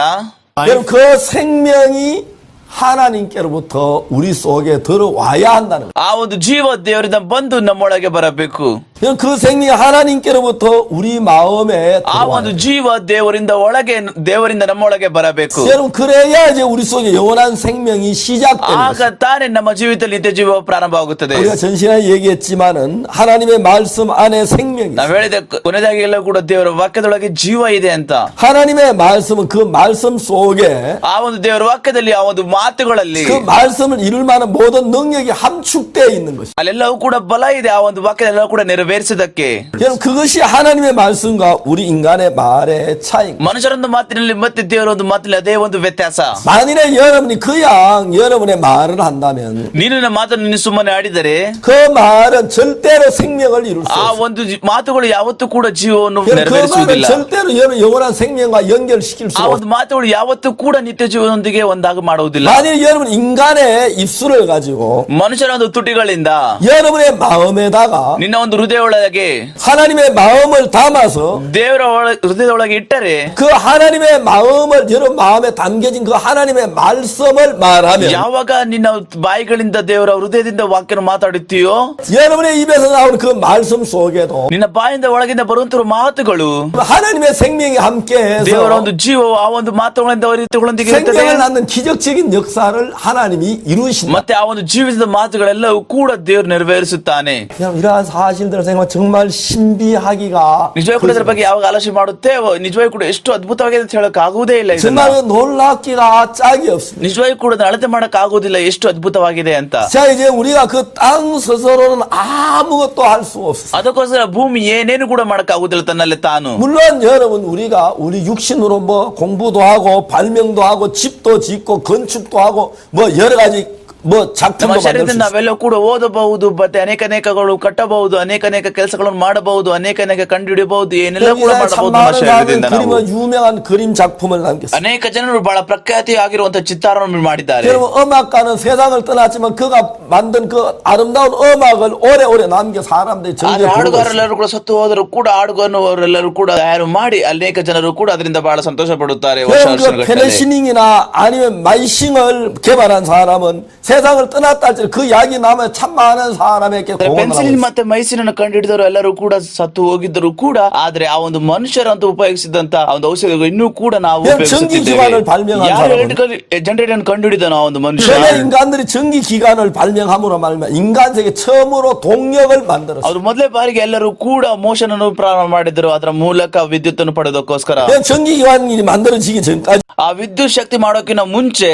Speaker 1: 여러분 그 생명이 하나님께로부터 우리 속에 들어와야 한다는 거예요.
Speaker 2: ಆ ಒಂದು ಜೀವ ದೇವರಿಂದ ಬಂದು ನಮ್ಮೊಳಗೆ ಬರಬೇಕು.
Speaker 1: 여러분 그 생명이 하나님께로부터 우리 마음에
Speaker 2: ಆ ಒಂದು
Speaker 1: 들어와요.
Speaker 2: ಜೀವ ದೇವರಿಂದ ಒಳಗೆ, ದೇವರಿಂದ ನಮ್ಮೊಳಗೆ ಬರಬೇಕು.
Speaker 1: 여러분 그래야 이제 우리 속에 영원한 생명이 시작되는
Speaker 2: ಆಗ
Speaker 1: 거예요.
Speaker 2: ತಾನೇ ನಮ್ಮ ಜೀವಿತದಲ್ಲಿ ನಿತ್ಯ ಜೀವ ಪ್ರಾರಂಭವಾಗುತ್ತದೆ.
Speaker 1: 우리가 전시간에 얘기했지만은 하나님의 말씀 안에 생명이 있어요.
Speaker 2: ನಾವ್ ಹೇಳಿದ ಕೊನೆಯದಾಗಿ ಎಲ್ಲ ಕೂಡ ದೇವರ ವಾಕ್ಯದೊಳಗೆ ಜೀವ ಇದೆ ಅಂತ.
Speaker 1: 하나님의 말씀은 그 말씀 속에
Speaker 2: ಆ ಒಂದು ದೇವರ ವಾಕ್ಯದಲ್ಲಿ, ಆ ಒಂದು ಮಾತುಗಳಲ್ಲಿ
Speaker 1: 그 말씀을 이룰 만한 모든 능력이 함축되어 있는 것이죠.
Speaker 2: ಅಲ್ಲೆಲ್ಲವೂ ಕೂಡ ಬಲ ಇದೆ. ಆ ಒಂದು ವಾಕ್ಯದೆಲ್ಲ ಕೂಡ ನೆರವೇರಿಸಿದಕ್ಕೆ
Speaker 1: 여러분 그것이 하나님의 말씀과 우리 인간의 말의 차이입니다.
Speaker 2: ಮನುಷ್ಯರೊಂದು ಮಾತಿನಲ್ಲಿ ಮತ್ತೆ ದೇವರ ಒಂದು ಮಾತಿನಲ್ಲಿ ಅದೇ ಒಂದು ವ್ಯತ್ಯಾಸ.
Speaker 1: 만일에 여러분이 그냥 여러분의 말을 한다면
Speaker 2: ನೀನು ನನ್ನ ಮಾತನ್ನು ನೀನು ಸುಮ್ಮನೆ ಆಡಿದರೆ
Speaker 1: 그 말은 절대로 생명을 이룰 수
Speaker 2: ಆ
Speaker 1: 없어요.
Speaker 2: ಒಂದು ಮಾತುಗಳು ಯಾವತ್ತೂ ಕೂಡ ಜೀವವನ್ನು
Speaker 1: 여러분 그 말은
Speaker 2: ನೆರವೇರಿಸುವುದಿಲ್ಲ.
Speaker 1: 절대로 영원한 생명과 연결시킬 수
Speaker 2: ಆ
Speaker 1: 없어요.
Speaker 2: ಒಂದು ಮಾತುಗಳು ಯಾವತ್ತೂ ಕೂಡ ನಿತ್ಯ ಜೀವನದೊಂದಿಗೆ ಒಂದಾಗ ಮಾಡುವುದಿಲ್ಲ.
Speaker 1: 만일 여러분 인간의 입술을 가지고
Speaker 2: ಮನುಷ್ಯನ ಒಂದು ತುಟಿಗಳಿಂದ
Speaker 1: 여러분의 마음에다가
Speaker 2: ನಿನ್ನ ಒಂದು ಹೃದಯ ಒಳಗೆ
Speaker 1: 하나님의 마음을 담아서
Speaker 2: ದೇವರ ಹೃದಯದೊಳಗೆ ಇಟ್ಟರೆ,
Speaker 1: 그 하나님의 마음을 여러분 마음에 담겨진 그 하나님의 말씀을 말하면
Speaker 2: ಯಾವಾಗ ನಿನ್ನ ಬಾಯಿಗಳಿಂದ ದೇವರ ಹೃದಯದಿಂದ ವಾಕ್ಯನ ಮಾತಾಡುತ್ತೀಯೋ,
Speaker 1: 여러분의 입에서 나오는 그 말씀 속에도
Speaker 2: ನಿನ್ನ ಬಾಯಿಂದ ಒಳಗಿಂದ ಬರುವಂತಹ ಮಾತುಗಳು
Speaker 1: 하나님의 생명이 함께해서
Speaker 2: ದೇವರ ಒಂದು ಜೀವವು ಆ ಒಂದು ಮಾತುಗಳಿಂದ ರೀತಿಗಳೊಂದಿಗೆ ಇರುತ್ತದೆ.
Speaker 1: 생명을 낳는 기적적인 역사를 하나님이 이루신다.
Speaker 2: ಮತ್ತೆ ಆ ಒಂದು ಜೀವಿತದ ಮಾತುಗಳೆಲ್ಲವೂ ಕೂಡ ದೇವರು ನೆರವೇರಿಸುತ್ತಾನೆ.
Speaker 1: 그냥 이러한 사실들을 생각 정말 신비하기가
Speaker 2: ನಿಜವಾಗಿ ಕೂಡ ಇದರ ಬಗ್ಗೆ ಯಾವಾಗ ಆಲೋಚನೆ ಮಾಡುತ್ತೇವೋ ನಿಜವಾಗಿ ಕೂಡ ಎಷ್ಟು ಅದ್ಭುತವಾಗಿದೆ ಅಂತ ಹೇಳಕ್ ಆಗುವುದೇ ಇಲ್ಲ ಇದನ್ನ.
Speaker 1: 정말 놀랍기가 짝이 없습니다.
Speaker 2: ನಿಜವಾಗಿ ಕೂಡ ಅದನ್ನ ಅಳತೆ ಮಾಡಕ್ ಆಗುವುದಿಲ್ಲ ಎಷ್ಟು ಅದ್ಭುತವಾಗಿದೆ ಅಂತ.
Speaker 1: 자 이제 우리가 그 땅 스스로는 아무것도 할 수 없어요.
Speaker 2: ಅದಕ್ಕೋಸ್ಕರ ಭೂಮಿ ಏನೇನು ಕೂಡ ಮಾಡಕ್ ಆಗುದಿಲ್ಲ ತನ್ನಲ್ಲಿ ತಾನು.
Speaker 1: 물론 여러분 우리가 우리 육신으로 뭐 공부도 하고 발명도 하고 집도 짓고 건축도 하고 뭐 여러 가지 뭐
Speaker 2: ನಮ್ಮ
Speaker 1: 작품도 만들 수
Speaker 2: ಶರೀರದಿಂದ
Speaker 1: 있어요.
Speaker 2: ನಾವೆಲ್ಲ ಕೂಡ ಓದಬಹುದು ಮತ್ತೆ ಅನೇಕಗಳು ಕಟ್ಟಬಹುದು ಅನೇಕ ಕೆಲಸಗಳನ್ನು ಮಾಡಬಹುದು ಅನೇಕ ಕಂಡುಹಿಡಿಯಬಹುದು ಏನೆಲ್ಲ ಕೂಡ
Speaker 1: 여기서 참
Speaker 2: ಮಾಡಬಹುದು ನಮ್ಮ
Speaker 1: 많은
Speaker 2: ಶರೀರದಿಂದ
Speaker 1: 사람은
Speaker 2: ನಾವು.
Speaker 1: 그림은 유명한 그림 작품을 남겼어요.
Speaker 2: ಅನೇಕ ಜನರು ಬಹಳ ಪ್ರಖ್ಯಾತಿ ಆಗಿರುವಂತಹ ಚಿತ್ತಾರವನ್ನು ಮಾಡಿದ್ದಾರೆ.
Speaker 1: 여러분 음악가는 세상을 떠났지만 그가 만든 그 아름다운 음악을 오래오래 남겨 사람들이
Speaker 2: ಆದ್ರೆ
Speaker 1: 정말 부르고 있어요.
Speaker 2: ಹಾಡುಗಾರರೆಲ್ಲರೂ ಕೂಡ ಸತ್ತು ಹೋದರೂ ಕೂಡ ಹಾಡುಗಾರರೆಲ್ಲರೂ ಕೂಡ ತಯಾರು ಮಾಡಿ ಅನೇಕ ಜನರು ಕೂಡ ಅದರಿಂದ ಬಹಳ ಸಂತೋಷ ಪಡುತ್ತಾರೆ. ವರ್ಷ
Speaker 1: 여러분 그
Speaker 2: ವರ್ಷಗಳ ಕಾಲ.
Speaker 1: 페니실링이나 아니면 마이싱을 개발한 사람은 세상을 떠났다 할지라도 그 약이 남아 참 많은 사람에게 공헌을 하고
Speaker 2: ಪೆನ್ಸಿಲಿನ್
Speaker 1: 있어요.
Speaker 2: ಮತ್ತೆ ಮೈಸಿನನ್ನು ಕಂಡುಹಿಡಿದವರು ಎಲ್ಲರೂ ಕೂಡ ಸತ್ತು ಹೋಗಿದ್ದರು ಕೂಡ ಆದ್ರೆ ಆ ಒಂದು ಮನುಷ್ಯರಂತ ಉಪಯೋಗಿಸಿದಂತ ಆ ಒಂದು ಔಷಧಿಗಳು ಇನ್ನೂ ಕೂಡ ನಾವು
Speaker 1: 전기기관을 발명한 사람은
Speaker 2: ಜನರೇಟರ್ ಅನ್ನು ಕಂಡುಹಿಡಿದನು ಆ ಒಂದು ಮನುಷ್ಯ.
Speaker 1: 전에 인간들이 전기기관을 발명함으로 말미암아 인간 세계 처음으로 동력을 만들었어요.
Speaker 2: ಅವರು ಮೊದಲೇ ಬಾರಿಗೆ ಎಲ್ಲರೂ ಕೂಡ ಮೋಷನ್ ಅನ್ನು ಪ್ರಾರಂಭ ಮಾಡಿದ್ರು ಅದರ ಮೂಲಕ ವಿದ್ಯುತ್ ಅನ್ನು ಪಡೆದಕ್ಕೋಸ್ಕರ.
Speaker 1: 전기기관이 만들어지기 전까지
Speaker 2: ಆ ವಿದ್ಯುತ್ ಶಕ್ತಿ ಮಾಡೋಕಿನ ಮುಂಚೆ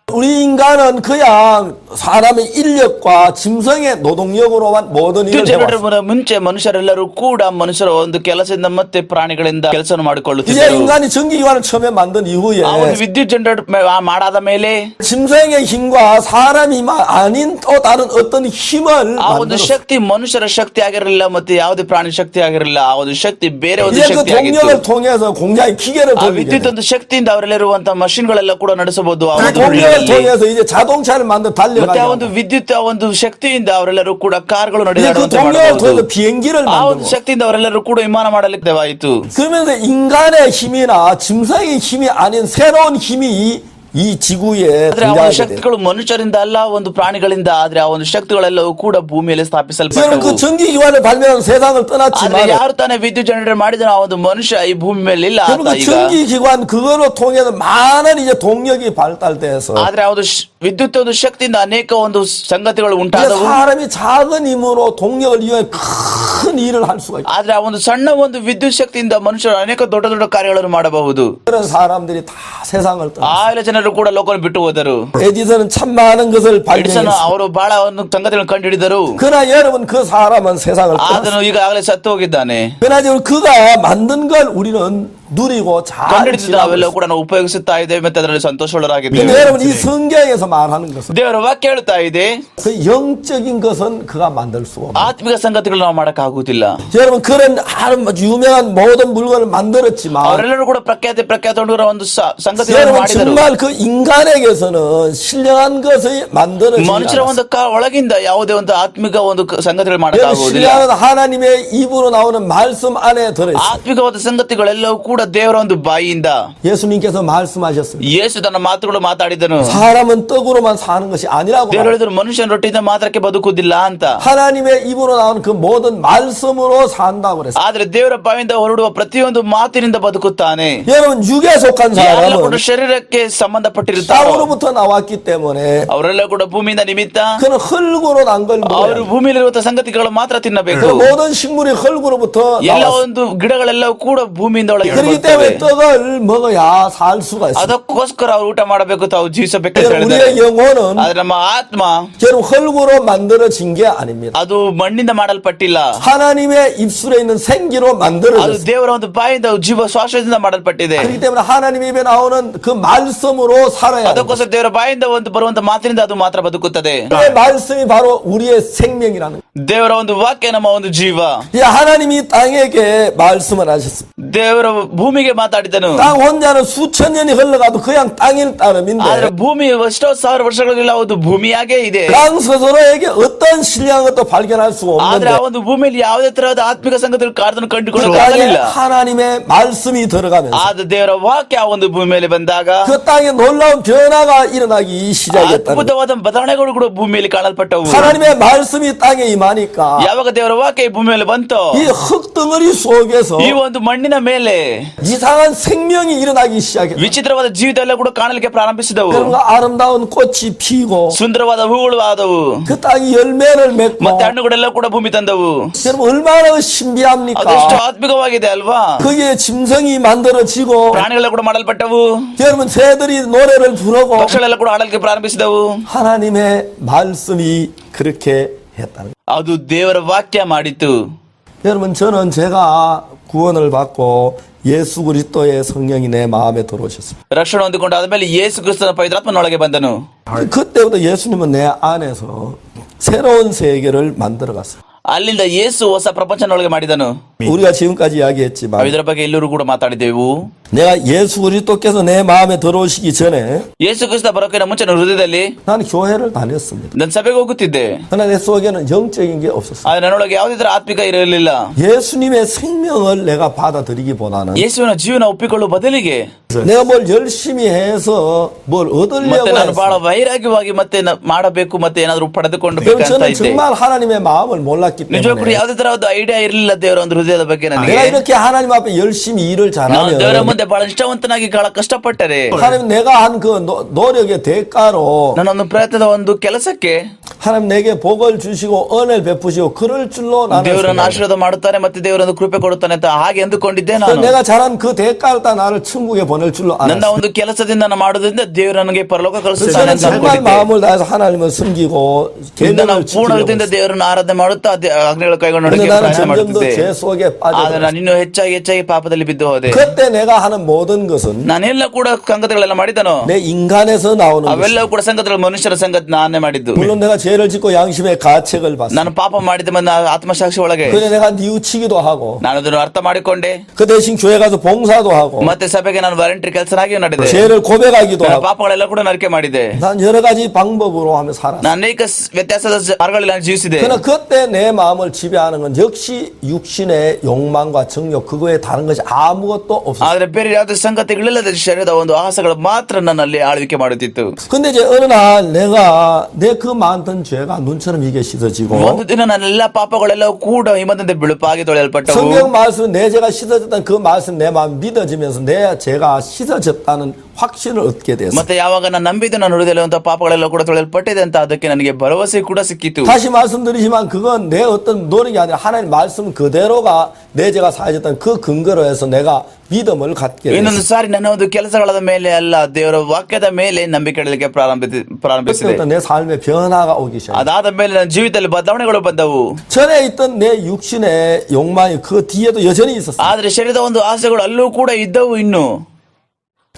Speaker 1: 우리 인간은 그냥 사람의 인력과 짐승의 노동력으로만 모든 일을
Speaker 2: ವಿದ್ಯುತ್
Speaker 1: 해왔어요.
Speaker 2: ಜನರೇಟರ್ ಮುಂಚೆ ಮನುಷ್ಯರೆಲ್ಲರೂ ಕೂಡ ಮನುಷ್ಯರ ಒಂದು ಕೆಲಸದಿಂದ ಮತ್ತೆ ಪ್ರಾಣಿಗಳಿಂದ ಕೆಲಸ
Speaker 1: 이제
Speaker 2: ಮಾಡಿಕೊಳ್ಳುತ್ತಿದ್ದರು.
Speaker 1: 인간이 전기기관을 처음에 만든 이후에
Speaker 2: ಆ ಒಂದು ವಿದ್ಯುತ್ ಜನರೇಟರ್ ಮಾಡಾದ ಮೇಲೆ
Speaker 1: 짐승의 힘과 사람이 아닌 또 다른 어떤 힘을
Speaker 2: ಆ ಒಂದು
Speaker 1: 만들었어요.
Speaker 2: ಶಕ್ತಿ ಮನುಷ್ಯರ ಶಕ್ತಿ ಆಗಿರಲಿಲ್ಲ ಮತ್ತೆ ಯಾವುದೇ ಪ್ರಾಣಿ ಶಕ್ತಿ ಆಗಿರಲಿಲ್ಲ. ಆ ಒಂದು ಶಕ್ತಿ ಬೇರೆ ಒಂದು
Speaker 1: 이제 그
Speaker 2: ಶಕ್ತಿ ಆಗಿತ್ತು.
Speaker 1: 동력을 통해서 공장의 기계를
Speaker 2: ಆ
Speaker 1: 돌리게
Speaker 2: ವಿದ್ಯುತ್
Speaker 1: 돼요.
Speaker 2: ಒಂದು ಶಕ್ತಿಯಿಂದ ಅವರಲ್ಲಿರುವಂತಹ ಮಷಿನ್ ಗಳೆಲ್ಲ ಕೂಡ ನಡೆಸಬಹುದು. ಆ
Speaker 1: 그
Speaker 2: ಒಂದು
Speaker 1: 동력을
Speaker 2: ಹಳ್ಳಿಗಳಲ್ಲಿ.
Speaker 1: 통해서 이제 자동차를 만들
Speaker 2: ಮತ್ತೆ ಆ
Speaker 1: 달려가요.
Speaker 2: ಒಂದು ವಿದ್ಯುತ್ ಆ ಒಂದು ಶಕ್ತಿಯಿಂದ ಅವರೆಲ್ಲರೂ ಕೂಡ ಕಾರ್ಗಳು
Speaker 1: 이제 그
Speaker 2: ನಡೆದಾಡುವಂತೆ
Speaker 1: 동력을
Speaker 2: ಮಾಡಬಹುದು.
Speaker 1: 통해서 비행기를
Speaker 2: ಆ ಒಂದು
Speaker 1: 만들고
Speaker 2: ಶಕ್ತಿಯಿಂದ ಅವರೆಲ್ಲರೂ ಕೂಡ ವಿಮಾನ ಮಾಡಲಿಕ್ಕೆವಾಯಿತು.
Speaker 1: 그러면서 인간의 힘이나 짐승의 힘이 아닌 새로운 힘이 이 지구에
Speaker 2: ಆದ್ರೆ ಆ ಒಂದು
Speaker 1: 등장하게 돼요.
Speaker 2: ಶಕ್ತಿಗಳು ಮನುಷ್ಯರಿಂದ ಅಲ್ಲ ಒಂದು ಪ್ರಾಣಿಗಳಿಂದ ಆದ್ರೆ ಆ ಒಂದು ಶಕ್ತಿಗಳೆಲ್ಲವೂ ಕೂಡ ಭೂಮಿಯಲ್ಲಿ
Speaker 1: 저는
Speaker 2: ಸ್ಥಾಪಿಸಲ್ಪಟ್ಟವು.
Speaker 1: 그 전기기관을 발명한 세상을
Speaker 2: ಆದ್ರೆ
Speaker 1: 떠났지만
Speaker 2: ಯಾರು ತಾನೇ ವಿದ್ಯುತ್ ಜನರೇಟರ್ ಮಾಡಿದ್ರು ಆ ಒಂದು ಮನುಷ್ಯ ಈ ಭೂಮಿ ಮೇಲೆ ಇಲ್ಲ
Speaker 1: 그리고
Speaker 2: ಆತ
Speaker 1: 그
Speaker 2: ಈಗ.
Speaker 1: 전기기관 그거로 통해서 많은 이제 동력이 발달돼서
Speaker 2: ಆದ್ರೆ ಆ ಒಂದು ವಿದ್ಯುತ್ ಒಂದು ಶಕ್ತಿಯಿಂದ ಅನೇಕ ಒಂದು ಸಂಗತಿಗಳು
Speaker 1: 이제
Speaker 2: ಉಂಟಾದವು.
Speaker 1: 사람이 작은 힘으로 동력을 이용해 큰 일을 할 수가 있고
Speaker 2: ಆದ್ರೆ ಆ ಒಂದು ಸಣ್ಣ ಒಂದು ವಿದ್ಯುತ್ ಶಕ್ತಿಯಿಂದ ಮನುಷ್ಯರು ಅನೇಕ ದೊಡ್ಡ ದೊಡ್ಡ ಕಾರ್ಯಗಳನ್ನು ಮಾಡಬಹುದು.
Speaker 1: 그런 사람들이 다 세상을 떠났어요.
Speaker 2: ಆ ಎಲ್ಲ ಜನರು ಕೂಡ ಲೋಕವನ್ನು ಬಿಟ್ಟು ಹೋದರು.
Speaker 1: 에디슨은 참 많은 것을
Speaker 2: ಎಡಿಸನ್
Speaker 1: 발명했어요.
Speaker 2: ಅವರು ಬಹಳ ಒಂದು ಸಂಗತಿಗಳನ್ನು ಕಂಡುಹಿಡಿದರು.
Speaker 1: 그러나 여러분 그 사람은 세상을 떠났어요.
Speaker 2: ಆತನು ಈಗಾಗಲೇ ಸತ್ತು ಹೋಗಿದ್ದಾನೆ.
Speaker 1: 그러나 지금 그가 만든 걸 우리는 누리고 잘
Speaker 2: ಕಂಡುಹಿಡಿದ
Speaker 1: 지나고
Speaker 2: ನಾವೆಲ್ಲ
Speaker 1: 있어요.
Speaker 2: ಕೂಡ ನಾವು ಉಪಯೋಗಿಸುತ್ತಾ ಇದ್ದೇವೆ ಮತ್ತೆ ಅದರಲ್ಲಿ
Speaker 1: 근데
Speaker 2: ಸಂತೋಷವಾಗಿದ್ದೇವೆ.
Speaker 1: 여러분 이 성경에서 말하는 것은
Speaker 2: ದೇವರ ವಾಕ್ಯ ಹೇಳುತ್ತಾ ಇದೆ
Speaker 1: 그 영적인 것은 그가 만들 수가 없어요.
Speaker 2: ಆತ್ಮಿಕ ಸಂಗತಿಗಳು ನಾವು ಮಾಡಕ್ ಆಗುವುದಿಲ್ಲ.
Speaker 1: 여러분 그런 유명한 모든 물건을 만들었지만
Speaker 2: ಅವರೆಲ್ಲರೂ ಕೂಡ ಪ್ರಖ್ಯಾತ ಒಂದು ಸಂಗತಿಗಳನ್ನು
Speaker 1: 여러분
Speaker 2: ಮಾಡಿದರು.
Speaker 1: 정말 그 인간에게서는 신령한 것이 만들어지지
Speaker 2: ಮನುಷ್ಯರ
Speaker 1: 않았어요.
Speaker 2: ಒಂದು ಒಳಗಿಂದ ಯಾವುದೇ ಒಂದು ಆತ್ಮಿಕ ಒಂದು ಸಂಗತಿಗಳು ಮಾಡಕ್
Speaker 1: 여러분
Speaker 2: ಆಗುವುದಿಲ್ಲ.
Speaker 1: 신령한 하나님의 입으로 나오는 말씀 안에 들어있어요.
Speaker 2: ಆತ್ಮಿಕವಾದ ಸಂಗತಿಗಳೆಲ್ಲವೂ ಕೂಡ ದೇವರ ಒಂದು ಬಾಯಿಯಿಂದ.
Speaker 1: 예수님께서 말씀하셨습니다.
Speaker 2: ಯೇಸು ತನ್ನ ಮಾತುಗಳು ಮಾತಾಡಿದನು.
Speaker 1: 사람은 떡으로만 사는 것이 아니라고
Speaker 2: ದೇವರು ಹೇಳಿದ್ರು ಮನುಷ್ಯನ ರೊಟ್ಟಿಯಿಂದ ಮಾತ್ರಕ್ಕೆ ಬದುಕುವುದಿಲ್ಲ ಅಂತ.
Speaker 1: 하나님의 입으로 나오는 그 모든 말씀으로 산다고 그랬어요.
Speaker 2: ಆದ್ರೆ ದೇವರ ಬಾಯಿಂದ ಹೊರಡುವ ಪ್ರತಿಯೊಂದು ಮಾತಿನಿಂದ ಬದುಕುತ್ತಾನೆ.
Speaker 1: 여러분 육에 속한
Speaker 2: ಯಾರೆಲ್ಲ ಕೂಡ
Speaker 1: 사람은
Speaker 2: ಶರೀರಕ್ಕೆ ಸಂಬಂಧಪಟ್ಟಿರುತ್ತಾರೋ
Speaker 1: 땅으로부터 나왔기 때문에
Speaker 2: ಅವರೆಲ್ಲ ಕೂಡ ಭೂಮಿಯಿಂದ ನಿಮಿತ್ತ
Speaker 1: 그는 흙으로 난 걸
Speaker 2: ಅವರು
Speaker 1: 먹어요.
Speaker 2: ಭೂಮಿಯಲ್ಲಿರುವಂತಹ ಸಂಗತಿಗಳು ಮಾತ್ರ ತಿನ್ನಬೇಕು.
Speaker 1: 그 모든 식물이 흙으로부터
Speaker 2: ಎಲ್ಲ
Speaker 1: 나왔어요.
Speaker 2: ಒಂದು ಗಿಡಗಳೆಲ್ಲವೂ ಕೂಡ ಭೂಮಿಯಿಂದ ಒಳಗೆ
Speaker 1: 그렇기
Speaker 2: ಬರ್ತವೆ.
Speaker 1: 때문에 떡을 먹어야 살 수가 있어요.
Speaker 2: ಅದಕ್ಕೋಸ್ಕರ ಅವ್ರು ಊಟ ಮಾಡಬೇಕು ತಾವು ಜೀವಿಸಬೇಕು ಅಂತ
Speaker 1: 여러분,
Speaker 2: ಹೇಳಿದ್ದಾರೆ.
Speaker 1: 우리의 영혼은
Speaker 2: ಆದ್ರೆ ನಮ್ಮ ಆತ್ಮ
Speaker 1: 여러분 흙으로 만들어진 게 아닙니다.
Speaker 2: ಅದು ಮಣ್ಣಿಂದ ಮಾಡಲ್ಪಟ್ಟಿಲ್ಲ.
Speaker 1: 하나님의 입술에 있는 생기로
Speaker 2: ಅದು
Speaker 1: 만들어졌어요.
Speaker 2: ದೇವರ ಒಂದು ಬಾಯಿಂದ ಜೀವ ಶ್ವಾಸದಿಂದ ಮಾಡಲ್ಪಟ್ಟಿದೆ.
Speaker 1: 그렇기 때문에 하나님 입에 나오는 그 말씀으로 살아야 돼요.
Speaker 2: ಅದಕ್ಕೋಸ್ಕರ ದೇವರ ಬಾಯಿಂದ ಒಂದು ಬರುವಂತ ಮಾತಿನಿಂದ ಅದು ಮಾತ್ರ ಬದುಕುತ್ತದೆ.
Speaker 1: 그 말씀이 바로 우리의 생명이라는 거예요.
Speaker 2: ದೇವರ ಒಂದು ವಾಕ್ಯ ನಮ್ಮ ಒಂದು ಜೀವ.
Speaker 1: 하나님이 땅에게 말씀을 하셨습니다.
Speaker 2: ದೇವರ ಭೂಮಿಗೆ ಮಾತಾಡಿದನು.
Speaker 1: 땅 혼자는 수천 년이 흘러가도 그냥 땅일 따름인데
Speaker 2: ಆದ್ರೆ ಭೂಮಿ ಎಷ್ಟೋ ಸಾವಿರ ವರ್ಷಗಳಿಲ್ಲ ಅದು ಭೂಮಿಯಾಗೇ ಇದೆ.
Speaker 1: 땅 스스로에게 어떤 신령한 것도 발견할 수가
Speaker 2: ಆದ್ರೆ ಆ
Speaker 1: 없는데
Speaker 2: ಒಂದು ಭೂಮಿಯಲ್ಲಿ ಯಾವುದೇ ತರಹದ ಆತ್ಮಿಕ ಸಂಗತಿಗಳು ಕಾರ್ಯವನ್ನು
Speaker 1: 그
Speaker 2: ಕಂಡುಕೊಳ್ಳಲು
Speaker 1: 땅에
Speaker 2: ಆಗಲಿಲ್ಲ.
Speaker 1: 하나님의 말씀이 들어가면서
Speaker 2: ಆದ್ರೆ ದೇವರ ವಾಕ್ಯ ಆ ಒಂದು ಭೂಮಿ ಮೇಲೆ ಬಂದಾಗ
Speaker 1: 그 땅에 놀라운 변화가 일어나기 시작했다는 거예요.
Speaker 2: ಅದ್ಭುತವಾದ ಬದಲಾವಣೆಗಳು ಕೂಡ ಭೂಮಿಯಲ್ಲಿ ಕಾಣಲ್ಪಟ್ಟವು.
Speaker 1: 하나님의 말씀이 땅에 임하니까
Speaker 2: ಯಾವಾಗ ದೇವರ ವಾಕ್ಯ ಈ ಭೂಮಿ ಮೇಲೆ ಬಂತೋ
Speaker 1: 이 흙덩어리 속에서
Speaker 2: ಈ ಒಂದು ಮಣ್ಣಿನ ಮೇಲೆ
Speaker 1: 이상한 생명이 일어나기 시작했다.
Speaker 2: ವಿಚಿತ್ರವಾದ ಜೀವಿತ ಎಲ್ಲ ಕೂಡ ಕಾಣಲಿಕ್ಕೆ ಪ್ರಾರಂಭಿಸಿದವು.
Speaker 1: 그러니까 아름다운 꽃이 피고
Speaker 2: ಸುಂದರವಾದ ಹೂಗಳು ಆದವು.
Speaker 1: 그 땅이 열매를 맺고
Speaker 2: ಮತ್ತೆ ಹಣ್ಣುಗಳೆಲ್ಲ ಕೂಡ ಭೂಮಿ ತಂದವು.
Speaker 1: 여러분 얼마나 신비합니까?
Speaker 2: ಅದೆಷ್ಟು ಆತ್ಮಿಕವಾಗಿದೆ ಅಲ್ವಾ?
Speaker 1: 거기에 짐승이 만들어지고
Speaker 2: ಪ್ರಾಣಿಗಳೆಲ್ಲ ಕೂಡ ಮಾಡಲ್ಪಟ್ಟವು.
Speaker 1: 여러분 새들이 노래를 부르고
Speaker 2: ಪಕ್ಷಗಳೆಲ್ಲ ಕೂಡ ಆಡಲಿಕ್ಕೆ ಪ್ರಾರಂಭಿಸಿದವು.
Speaker 1: 하나님의 말씀이 그렇게 했다는 거예요.
Speaker 2: ಅದು ದೇವರ ವಾಕ್ಯ ಮಾಡಿತು.
Speaker 1: 여러분 저는 제가 구원을 받고 예수 그리스도의 성령이 내 마음에 들어오셨습니다.
Speaker 2: ರಕ್ಷಣೆ ಹೊಂದಿಕೊಂಡಾದ ಮೇಲೆ ಯೇಸು ಕ್ರಿಸ್ತನ ಪವಿತ್ರಾತ್ಮನೊಳಗೆ ಬಂದನು.
Speaker 1: 그때부터 예수님은 내 안에서 새로운 세계를 만들어 갔어요.
Speaker 2: ಅಲ್ಲಿಂದ ಯೇಸು ಹೊಸ ಪ್ರಪಂಚನೊಳಗೆ ಮಾಡಿದನು.
Speaker 1: 우리가 지금까지 이야기했지만
Speaker 2: ಇದರ ಬಗ್ಗೆ ಎಲ್ಲರೂ ಕೂಡ ಮಾತಾಡಿದೆವು.
Speaker 1: 내가 예수 그리스도께서 내 마음에 들어오시기 전에
Speaker 2: ಯೇಸು ಕ್ರಿಸ್ತ ಬರೋಕಿನ ಮುಂಚೆ ನನ್ನ ಹೃದಯದಲ್ಲಿ
Speaker 1: 나는 교회를 다녔습니다.
Speaker 2: ನನ್ನ ಸಭೆಗೆ ಹೋಗುತ್ತಿದ್ದೆ.
Speaker 1: 그러나 내 속에는 영적인 게 없었어요.
Speaker 2: ಆದ್ರೆ ನನ್ನೊಳಗೆ ಯಾವುದೇ ತರ ಆತ್ಮಿಕ ಇರಲಿಲ್ಲ.
Speaker 1: 예수님의 생명을 내가 받아들이기보다는
Speaker 2: ಯೇಸುವಿನ ಜೀವನ ಒಪ್ಪಿಕೊಳ್ಳುವ ಬದಲಿಗೆ
Speaker 1: 내가 뭘 열심히 해서 뭘
Speaker 2: ಮತ್ತೆ
Speaker 1: 얻으려고
Speaker 2: ನಾನು ಬಹಳ
Speaker 1: 했어요.
Speaker 2: ವೈರಾಗ್ಯವಾಗಿ ಮತ್ತೆ ಮಾಡಬೇಕು ಮತ್ತೆ ಏನಾದ್ರು ಪಡೆದುಕೊಂಡು
Speaker 1: 그럼
Speaker 2: ಬೇಕಂತ
Speaker 1: 저는
Speaker 2: ಇದ್ದೆ.
Speaker 1: 정말 하나님의 마음을 몰랐기
Speaker 2: ನಿಜಕ್ಕೂ
Speaker 1: 때문에
Speaker 2: ಯಾವುದೇ ತರಹದ ಐಡಿಯಾ ಇರಲಿಲ್ಲ ದೇವರ ಒಂದು ಹೃದಯದ ಬಗ್ಗೆ ನನಗೆ.
Speaker 1: 내가 이렇게 하나님 앞에 열심히 일을
Speaker 2: ನಾನು ದೇವರ
Speaker 1: 잘하면
Speaker 2: ಮುಂದೆ ಬಹಳ ನಿಷ್ಠಾವಂತನಾಗಿ ಬಹಳ ಕಷ್ಟಪಟ್ಟರೆ
Speaker 1: 하나님 내가 한 그 노력의 대가로
Speaker 2: ನನ್ನೊಂದು ಪ್ರಯತ್ನದ ಒಂದು ಕೆಲಸಕ್ಕೆ
Speaker 1: 하나님 내게 복을 주시고 은혜를 베푸시고 그럴 줄로 나는
Speaker 2: ದೇವರನ್ನು
Speaker 1: 생각해요.
Speaker 2: ಆಶೀರ್ವಾದ ಮಾಡುತ್ತಾನೆ ಮತ್ತೆ ದೇವರನ್ನು ಕೃಪೆ ಕೊಡುತ್ತಾನೆ ಅಂತ ಹಾಗೆ ಅಂದುಕೊಂಡಿದ್ದೆ
Speaker 1: 그래서
Speaker 2: ನಾನು.
Speaker 1: 내가 잘한 그 대가를 다 나를 천국에 보낼 줄로
Speaker 2: ನನ್ನ
Speaker 1: 알았어요.
Speaker 2: ಒಂದು ಕೆಲಸದಿಂದ ನಾನು ಮಾಡೋದ್ರಿಂದ ದೇವರು ನನಗೆ ಪರಲೋಕ
Speaker 1: 그래서
Speaker 2: ಕಳಿಸುತ್ತಾನೆ
Speaker 1: 저는
Speaker 2: ಅಂತ
Speaker 1: 정말
Speaker 2: ಅನ್ಕೊಂಡಿದ್ದೆ.
Speaker 1: 마음을 다해서 하나님을 섬기고
Speaker 2: ಇಂದ ನಾವು
Speaker 1: 계명을
Speaker 2: ಪೂರ್ಣ
Speaker 1: 지키려고
Speaker 2: ಹೃದಯದಿಂದ
Speaker 1: 했어요.
Speaker 2: ದೇವರನ್ನು ಆರಾಧನೆ ಮಾಡುತ್ತಾ ಆಜ್ಞೆಗಳ ಕೈಗೊಂಡು
Speaker 1: 근데
Speaker 2: ನಡೆಯಲು
Speaker 1: 나는
Speaker 2: ಪ್ರಯತ್ನ
Speaker 1: 점점 더
Speaker 2: ಮಾಡುತ್ತಿದ್ದೆ.
Speaker 1: 죄 속에
Speaker 2: ಆದ್ರೆ
Speaker 1: 빠져.
Speaker 2: ನಾನು ಇನ್ನೂ ಹೆಚ್ಚಾಗಿ ಪಾಪದಲ್ಲಿ ಬಿದ್ದು ಹೋದೆ.
Speaker 1: 그때 내가 하는 모든 것은
Speaker 2: ನಾನೆಲ್ಲ ಕೂಡ ಸಂಗತಿಗಳೆಲ್ಲ ಮಾಡಿದನು.
Speaker 1: 내 인간에서 나오는 것이.
Speaker 2: ಅವೆಲ್ಲವೂ ಕೂಡ ಸಂಗತಿಗಳು ಮನುಷ್ಯರ ಸಂಗತಿ ನಾನೇ ಮಾಡಿದ್ದು.
Speaker 1: 물론 내가 죄를 짓고 양심의 가책을 받았어.
Speaker 2: ನಾನು ಪಾಪ ಮಾಡಿದ ಮೇಲೆ ಆತ್ಮಸಾಕ್ಷಿ ಒಳಗೆ
Speaker 1: 그래 내가 뉘우치기도 하고
Speaker 2: ನಾನು ಅದನ್ನು ಅರ್ಥ ಮಾಡಿಕೊಂಡೆ.
Speaker 1: 그 대신 교회 가서 봉사도 하고
Speaker 2: ಮತ್ತೆ ಸಭೆಗೆ ನಾನು ವಾಲಂಟರಿ ಕೆಲಸನಾಗಿ ನಡೆದೆ.
Speaker 1: 죄를 고백하기도
Speaker 2: ನನ್ನ
Speaker 1: 하고
Speaker 2: ಪಾಪಗಳೆಲ್ಲ ಕೂಡ ನರಿಕೆ ಮಾಡಿದೆ.
Speaker 1: 난 여러 가지 방법으로 하며 살았어.
Speaker 2: ನಾನು ಅನೇಕ ವ್ಯತ್ಯಾಸದ ಮಾರ್ಗಗಳಲ್ಲಿ ನಾನು ಜೀವಿಸಿದೆ.
Speaker 1: 그러나 그때 내 마음을 지배하는 건 역시 육신의 욕망과 정욕 그거에 다른 것이 아무것도 없었어.
Speaker 2: ಆದ್ರೆ ಬೇರೆ ಯಾವುದೇ ಸಂಗತಿಗಳಿಲ್ಲದ ಶರೀರದ ಒಂದು ಆಸೆಗಳು ಮಾತ್ರ ನನ್ನಲ್ಲಿ ಆಳ್ವಿಕೆ ಮಾಡುತ್ತಿತ್ತು.
Speaker 1: 근데 이제 어느 날 내가 내 그 많던 죄가 눈처럼 이게 씻어지고
Speaker 2: ಒಂದು ದಿನ ನನ್ನ ಎಲ್ಲಾ ಪಾಪಗಳೆಲ್ಲವೂ ಕೂಡ ಹಿಮದಂತೆ ಬಿಳುಪಾಗಿ ತೊಳೆಯಲ್ಪಟ್ಟವು.
Speaker 1: 성경 말씀 내 죄가 씻어졌다는 그 말씀 내 마음 믿어지면서 내 죄가 씻어졌다는 확신을 얻게 됐어.
Speaker 2: ಮತ್ತೆ ಯಾವಾಗ ನಾನು ನಂಬಿದ್ದು ನನ್ನ ಹೃದಯದಲ್ಲಿರುವಂತಹ ಪಾಪಗಳೆಲ್ಲ ಕೂಡ ತೊಳೆಯಲ್ಪಟ್ಟಿದೆ ಅಂತ ಅದಕ್ಕೆ ನನಗೆ ಭರವಸೆ ಕೂಡ ಸಿಕ್ಕಿತು.
Speaker 1: 다시 말씀드리지만 그건 내 어떤 노력이 아니라 하나님 말씀 그대로가 내 죄가 사해졌다는 그 근거로 해서 내가 믿음을 갖게 됐어.
Speaker 2: ಇನ್ನೊಂದು ಸಾರಿ ನನ್ನ ಒಂದು ಕೆಲಸಗಳ ಮೇಲೆ ಅಲ್ಲ ದೇವರ ವಾಕ್ಯದ ಮೇಲೆ ನಂಬಿಕೆ ಇಡಲಿಕ್ಕೆ ಪ್ರಾರಂಭಿಸಿದೆ.
Speaker 1: 그때부터 내 삶에 변화가 오기 시작했어.
Speaker 2: ಅದಾದ ಮೇಲೆ ನನ್ನ ಜೀವಿತದಲ್ಲಿ ಬದಲಾವಣೆಗಳು ಬಂದವು.
Speaker 1: 전에 있던 내 육신의 욕망이 그 뒤에도 여전히 있었어.
Speaker 2: ಆದ್ರೆ ಶರೀರದ ಒಂದು ಆಸೆಗಳು ಅಲ್ಲೂ ಕೂಡ ಇದ್ದವು. ಇನ್ನು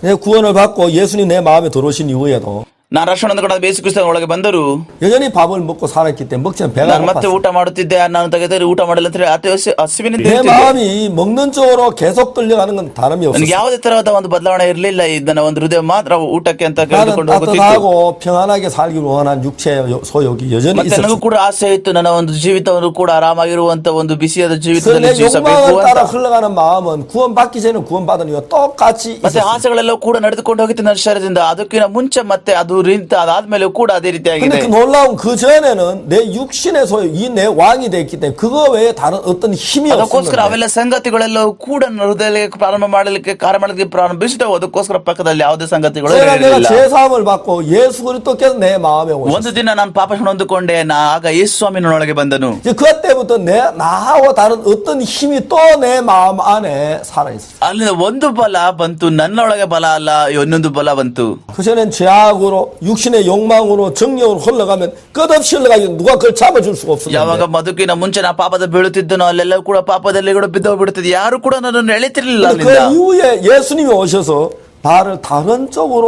Speaker 1: 내 구원을 받고 예수님 내 마음에 들어오신 이후에도
Speaker 2: ನಾನು ರಕ್ಷಣೆ ಹೊಂದಿಕೊಂಡ ಯೇಸು ಕ್ರಿಸ್ತನ ಒಳಗೆ ಬಂದರು
Speaker 1: 여전히 밥을 먹고 살았기 때문에 먹지만 배가
Speaker 2: ನಾನು ಮತ್ತೆ
Speaker 1: 고팠어.
Speaker 2: ಊಟ ಮಾಡುತ್ತಿದ್ದೆ. ನಾನು ತೆಗೆದರೆ ಊಟ ಮಾಡಲ್ಲ ಅಂತ ಹೇಳಿ ಹಸಿವಿನಿಂದ
Speaker 1: 내
Speaker 2: ಇರ್ತಿದ್ದೆ.
Speaker 1: 마음이 먹는 쪽으로 계속 끌려가는 건 다름이
Speaker 2: ನನಗೆ
Speaker 1: 없었어.
Speaker 2: ಯಾವುದೇ ತರಹದ ಒಂದು ಬದಲಾವಣೆ ಇರಲಿಲ್ಲ. ನನ್ನ ಒಂದು ಹೃದಯ ಮಾತ್ರ ಊಟಕ್ಕೆ ಅಂತ
Speaker 1: 나는
Speaker 2: ಕರೆದುಕೊಂಡು ಹೋಗುತ್ತಿತ್ತು.
Speaker 1: 따뜻하고 평안하게 살기를 원한 육체의 소욕이 여전히
Speaker 2: ಮತ್ತೆ ನನಗೂ
Speaker 1: 있었어.
Speaker 2: ಕೂಡ ಆಸೆ ಇತ್ತು ನನ್ನ ಒಂದು ಜೀವಿತವನ್ನು ಕೂಡ ಆರಾಮಾಗಿರುವಂತ ಒಂದು ಬಿಸಿಯಾದ
Speaker 1: 그래서
Speaker 2: ಜೀವಿತದಲ್ಲಿ
Speaker 1: 내
Speaker 2: ಜೀವಿಸಬೇಕು
Speaker 1: 욕망을 따라
Speaker 2: ಅಂತ.
Speaker 1: 흘러가는 마음은 구원받기 전에 구원받은 이유가 똑같이
Speaker 2: ಮತ್ತೆ
Speaker 1: 있었어.
Speaker 2: ಆಸೆಗಳೆಲ್ಲ ಕೂಡ ನಡೆದುಕೊಂಡು ಹೋಗಿತ್ತು ನನ್ನ ಶರೀರದಿಂದ. ಅದಕ್ಕಿಂತ ಮುಂಚೆ ಮತ್ತೆ ಅದು ಅದಾದ್ಮೇಲೆ ಕೂಡ ಅದೇ
Speaker 1: 근데
Speaker 2: ರೀತಿಯಾಗಿದೆ.
Speaker 1: 그 놀라운 그 전에는 내 육신의 소욕, 이 내 왕이 됐기 때문에 그거 외에 다른 어떤 힘이
Speaker 2: ಅದಕ್ಕೋಸ್ಕರ
Speaker 1: 없었는데
Speaker 2: ಅವೆಲ್ಲ ಸಂಗತಿಗಳೆಲ್ಲವೂ ಕೂಡ ನನ್ನ ಹೃದಯಕ್ಕೆ ಪ್ರಾರಂಭ ಮಾಡಲಿಕ್ಕೆ ಕಾರ್ಯ ಮಾಡಲಿಕ್ಕೆ ಪ್ರಾರಂಭಿಸಿದವು. ಅದಕ್ಕೋಸ್ಕರ ಪಕ್ಕದಲ್ಲಿ ಯಾವುದೇ ಸಂಗತಿಗಳು
Speaker 1: 내가
Speaker 2: ಇರಲಿಲ್ಲ.
Speaker 1: 죄사함을 받고 예수 그리스도께서 내 마음에
Speaker 2: ಒಂದು
Speaker 1: 오셨어.
Speaker 2: ದಿನ ನಾನು ಪಾಪ ಹೊಂದಿಕೊಂಡೆ. ಆಗ ಯೇಸು ಸ್ವಾಮಿನೊಳಗೆ ಬಂದನು.
Speaker 1: 이제 그때부터 나하고 다른 어떤 힘이 또 내 마음 안에 살아있었어.
Speaker 2: ಅಲ್ಲಿಂದ ಒಂದು ಬಲ ಬಂತು. ನನ್ನೊಳಗೆ ಬಲ ಅಲ್ಲ, ಇನ್ನೊಂದು ಬಲ ಬಂತು.
Speaker 1: 그전엔 죄악으로 육신의 욕망으로 정욕으로 흘러가면 끝없이 흘러가면 누가 그걸 잡아줄 수가
Speaker 2: ಯಾವಾಗ
Speaker 1: 없었는데
Speaker 2: ಬದುಕಿನ ಮುಂಚೆ ನಾ ಪಾಪದ ಬೀಳುತ್ತಿದ್ದನೋ ಅಲ್ಲೆಲ್ಲ ಕೂಡ ಪಾಪದಲ್ಲಿ ಕೂಡ ಬಿದ್ದೋಗ್ಬಿಡುತ್ತದೆ. ಯಾರು ಕೂಡ ನನ್ನನ್ನು ಎಳಿತಿರ್ಲಿಲ್ಲ
Speaker 1: 근데 그
Speaker 2: ಅಲ್ಲಿಂದ.
Speaker 1: 이후에 예수님이 오셔서 나를 다른 쪽으로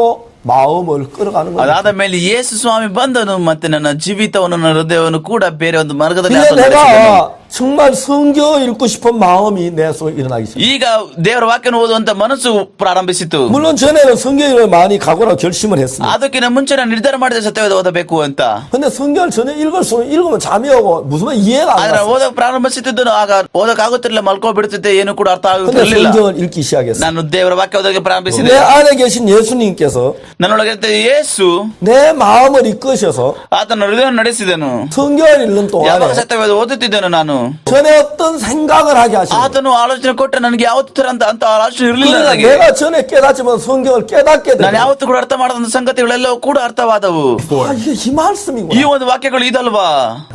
Speaker 1: 마음을 끌어가는 거예요.
Speaker 2: ಅದಾದ ಮೇಲೆ ಯೇಸು ಸ್ವಾಮಿ ಬಂದನು ಮತ್ತೆ ನನ್ನ ಜೀವಿತವನ್ನು ನನ್ನ ಹೃದಯವನ್ನು ಕೂಡ ಬೇರೆ ಒಂದು ಮಾರ್ಗದಲ್ಲಿ
Speaker 1: 이제
Speaker 2: ಆತನು ನಡೆಸಿದನು.
Speaker 1: 내가 정말 성경 읽고 싶은 마음이 내 속에 일어나기 시작했어요.
Speaker 2: ಈಗ ದೇವರ ವಾಕ್ಯನ ಓದುವಂತ ಮನಸ್ಸು ಪ್ರಾರಂಭಿಸಿತು.
Speaker 1: 물론 전에는 성경을 많이 각오라고 결심을 했습니다.
Speaker 2: ಅದಕ್ಕಿಂತ ಮುಂಚೆ ನಾನು ನಿರ್ಧಾರ ಮಾಡಿದ ಸತ್ಯವೇದ ಓದಬೇಕು ಅಂತ.
Speaker 1: 근데 성경을 전혀 읽으면 잠이 오고 무슨 이해가 안
Speaker 2: ಆದ್ರೆ
Speaker 1: 갔어요.
Speaker 2: ಓದಕ್ ಪ್ರಾರಂಭಿಸುತ್ತಿದ್ದನು. ಆಗ ಓದಕ್ ಆಗುತ್ತಿರಲಿಲ್ಲ, ಮಲ್ಕೊಬಿಡ್ತಿದ್ದೆ, ಏನು ಕೂಡ ಅರ್ಥ
Speaker 1: 근데
Speaker 2: ಆಗುತ್ತಿರಲಿಲ್ಲ.
Speaker 1: 성경을 읽기 시작했어요.
Speaker 2: ನಾನು ದೇವರ ವಾಕ್ಯ ಓದಕ್ಕೆ ಪ್ರಾರಂಭಿಸಿದೆ.
Speaker 1: 내 안에 계신 예수님께서
Speaker 2: ನನ್ನೊಳಗೆ ಯೇಸು
Speaker 1: 내 마음을 이끄셔서
Speaker 2: ಆತನ ಹೃದಯ ನಡೆಸಿದನು.
Speaker 1: 성경을 읽는
Speaker 2: ಯಾವಾಗ
Speaker 1: 동안에
Speaker 2: ಸತ್ಯವೇದ ಓದುತ್ತಿದ್ದನು ನಾನು
Speaker 1: 전에 어떤 생각을 하게 하시는 거예요.
Speaker 2: ಆತನು ಆಲೋಚನೆ ಕೊಟ್ಟರೆ ನನಗೆ ಯಾವತ್ತೂ ತರ ಅಂತ ಆಲೋಚನೆ ಇರಲಿಲ್ಲ
Speaker 1: 그러니까
Speaker 2: ನನಗೆ.
Speaker 1: 내가 전에 깨닫지만 성경을 깨닫게
Speaker 2: ನಾನು
Speaker 1: 돼요.
Speaker 2: ಯಾವತ್ತೂ ಕೂಡ ಅರ್ಥ ಮಾಡದಂತ ಸಂಗತಿಗಳೆಲ್ಲವೂ ಕೂಡ ಅರ್ಥವಾದವು.
Speaker 1: 아, 이게 이
Speaker 2: ಈ
Speaker 1: 말씀이구나.
Speaker 2: ಒಂದು ವಾಕ್ಯಗಳು ಇದಲ್ವಾ?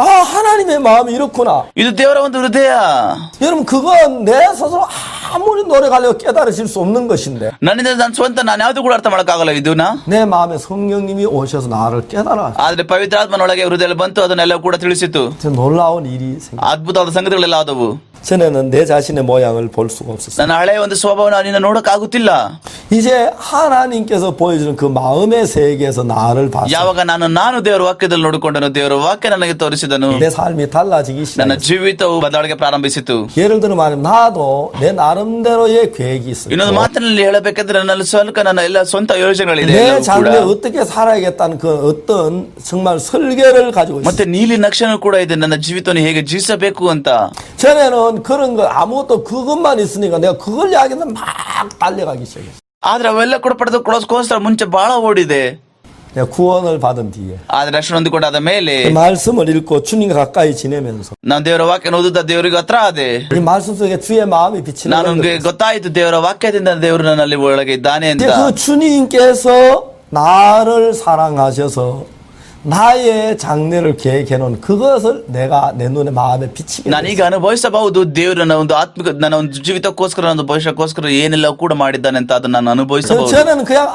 Speaker 1: 아, 하나님의 마음이 이렇구나.
Speaker 2: ಇದು ದೇವರ ಒಂದು ಹೃದಯ.
Speaker 1: 여러분, 그건 내 스스로 아무리 노력하려고 깨달으실 수 없는 것인데
Speaker 2: ನನ್ನಿಂದ ನನ್ನ ಸ್ವಂತ ನಾನು ಯಾವ್ದು ಕೂಡ ಅರ್ಥ ಮಾಡಕ್ಕಾಗಲ್ಲ ಇದನ್ನ.
Speaker 1: 내 마음에 성령님이 오셔서 나를 깨달아.
Speaker 2: ಆದ್ರೆ ಪವಿತ್ರಾತ್ಮನೊಳಗೆ ಹೃದಯ ಬಂತು, ಅದನ್ನೆಲ್ಲ ಕೂಡ ತಿಳಿಸಿತು.
Speaker 1: 놀라운 일이 생겨.
Speaker 2: ಅದ್ಭುತವಾದ ಸಂಗತಿಗಳೆಲ್ಲ ಆದವು.
Speaker 1: 전에는 내 자신의 모양을 볼 수가 없었어요.
Speaker 2: ನನ್ನ ಹಳೆಯ ಒಂದು ಸ್ವಭಾವನ ನಿನ್ನ ನೋಡಕ್ ಆಗುತ್ತಿಲ್ಲ.
Speaker 1: 이제 하나님께서 보여주는 그 마음의 세계에서 나를 봤어요.
Speaker 2: ಯಾವಾಗ ನಾನು ದೇವರ ವಾಕ್ಯದಲ್ಲಿ ನೋಡಿಕೊಂಡನು, ದೇವರ ವಾಕ್ಯ ನನಗೆ ತೋರಿಸಿದನು,
Speaker 1: 내 삶이 달라지기
Speaker 2: ನನ್ನ
Speaker 1: 시작했어요.
Speaker 2: ಜೀವಿತವು ಬದಲಾವಣೆ ಪ್ರಾರಂಭಿಸಿತು.
Speaker 1: 예를 들어 말하면 나도 내 나름대로의 계획이 있어요.
Speaker 2: ಇನ್ನೊಂದು ಮಾತಿನಲ್ಲಿ ಹೇಳಬೇಕಂದ್ರೆ ನನ್ನಲ್ಲಿ ಸ್ವಲ್ಪ ನನ್ನ ಎಲ್ಲ ಸ್ವಂತ ಯೋಜನೆಗಳಿದೆ
Speaker 1: 내
Speaker 2: ಎಲ್ಲವೂ ಕೂಡ.
Speaker 1: 삶에 어떻게 살아야겠다는 그 어떤 정말 설계를 가지고 있어요.
Speaker 2: ಮತ್ತೆ ನೀಲಿ ನಕ್ಷೆನೂ ಕೂಡ ಇದೆ, ನನ್ನ ಜೀವಿತವನ್ನು ಹೇಗೆ ಜೀವಿಸಬೇಕು ಅಂತ.
Speaker 1: 전에는 그런 거 아무것도 그것만 있으니까 내가 그걸 이야기해서 막 달려가기 시작했어요.
Speaker 2: ಆದ್ರೆ ಅವೆಲ್ಲ ಕೂಡ ಪಡೆದುಕೊಳ್ಳೋಸ್ಕರ ಮುಂಚೆ ಬಹಳ ಓಡಿದೆ.
Speaker 1: 내가 구원을 받은 뒤에
Speaker 2: ಆದ್ರೆ ರಕ್ಷಣೆ ಹೊಂದಿಕೊಂಡಾದ ಮೇಲೆ
Speaker 1: 그 말씀을 읽고 주님과 가까이 지내면서
Speaker 2: ನಾನು ದೇವರ ವಾಕ್ಯ ಓದುತ್ತಾ ದೇವರಿಗೆ ಹತ್ರ ಆದೆ.
Speaker 1: 이 말씀 속에 주의 마음이 비치는
Speaker 2: ನನಗೆ
Speaker 1: 거예요.
Speaker 2: ಗೊತ್ತಾಯಿತು ದೇವರ ವಾಕ್ಯದಿಂದ ದೇವರು ನನ್ನಲ್ಲಿ ಒಳಗೆ ಇದ್ದಾನೆ ಅಂತ.
Speaker 1: 그 주님께서 나를 사랑하셔서 나의 장래를 계획해 놓은 그것을 내가 내 눈에 마음에 비치게 됐어요.
Speaker 2: ನಾನೀಗ ಅನುಭವಿಸಬಹುದು ದೇವರು ನನ್ನ ಒಂದು ಆತ್ಮಿಕ ನನ್ನ ಒಂದು ಜೀವಿತಕ್ಕೋಸ್ಕರ ನನ್ನ ಭವಿಷ್ಯಕ್ಕೋಸ್ಕರ ಏನೆಲ್ಲ ಕೂಡ ಮಾಡಿದ್ದಾನೆ ಅಂತ ಅದನ್ನ ನಾನು ಅನುಭವಿಸಬಹುದು.
Speaker 1: 저는 그냥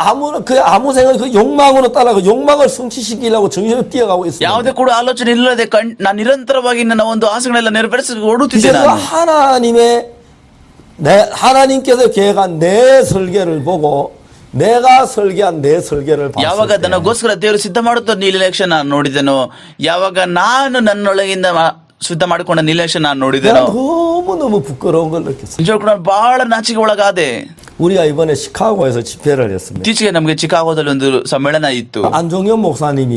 Speaker 1: 아무 생각 그 욕망으로 따라가 욕망을 성취시키려고 정신을 뛰어가고 있어요.
Speaker 2: ಯಾವುದೇ ಕೂಡ ಆಲೋಚನೆ ಇಲ್ಲದೆ ನಾನು ನಿರಂತರವಾಗಿ ನನ್ನ ಒಂದು ಆಸೆಗಳೆಲ್ಲ ನೆರವೇರಿಸಿ ಓಡುತ್ತಿದ್ದೆ
Speaker 1: 이제 그
Speaker 2: ನಾನು.
Speaker 1: 하나님께서 계획한 내 설계를 보고 내가 설계한 내 설계를
Speaker 2: ಯಾವಾಗ
Speaker 1: 봤을 때
Speaker 2: ನನಗೋಸ್ಕರ ದೇವರು ಸಿದ್ಧ ಮಾಡುತ್ತ ನೀಲಕ್ಷೆ ನಾನು ನೋಡಿದೆನೋ, ಯಾವಾಗ ನಾನು ನನ್ನೊಳಗಿಂದ ಸಿದ್ಧ ಮಾಡಿಕೊಂಡ ನೀಲಕ್ಷೆ ನಾನು ನೋಡಿದೆನೋ,
Speaker 1: 내가 너무너무 부끄러운 걸 느꼈어요.
Speaker 2: ನಿಜಕ್ಕೂ ನಾನು ಬಹಳ ನಾಚಿಕೆ ಒಳಗಾದೆ.
Speaker 1: 우리가 이번에 시카고에서 집회를 했습니다.
Speaker 2: ಇತ್ತೀಚೆಗೆ ನಮಗೆ ಚಿಕಾಗೋದಲ್ಲಿ ಒಂದು ಸಮ್ಮೇಳನ ಇತ್ತು.
Speaker 1: 안종현 목사님이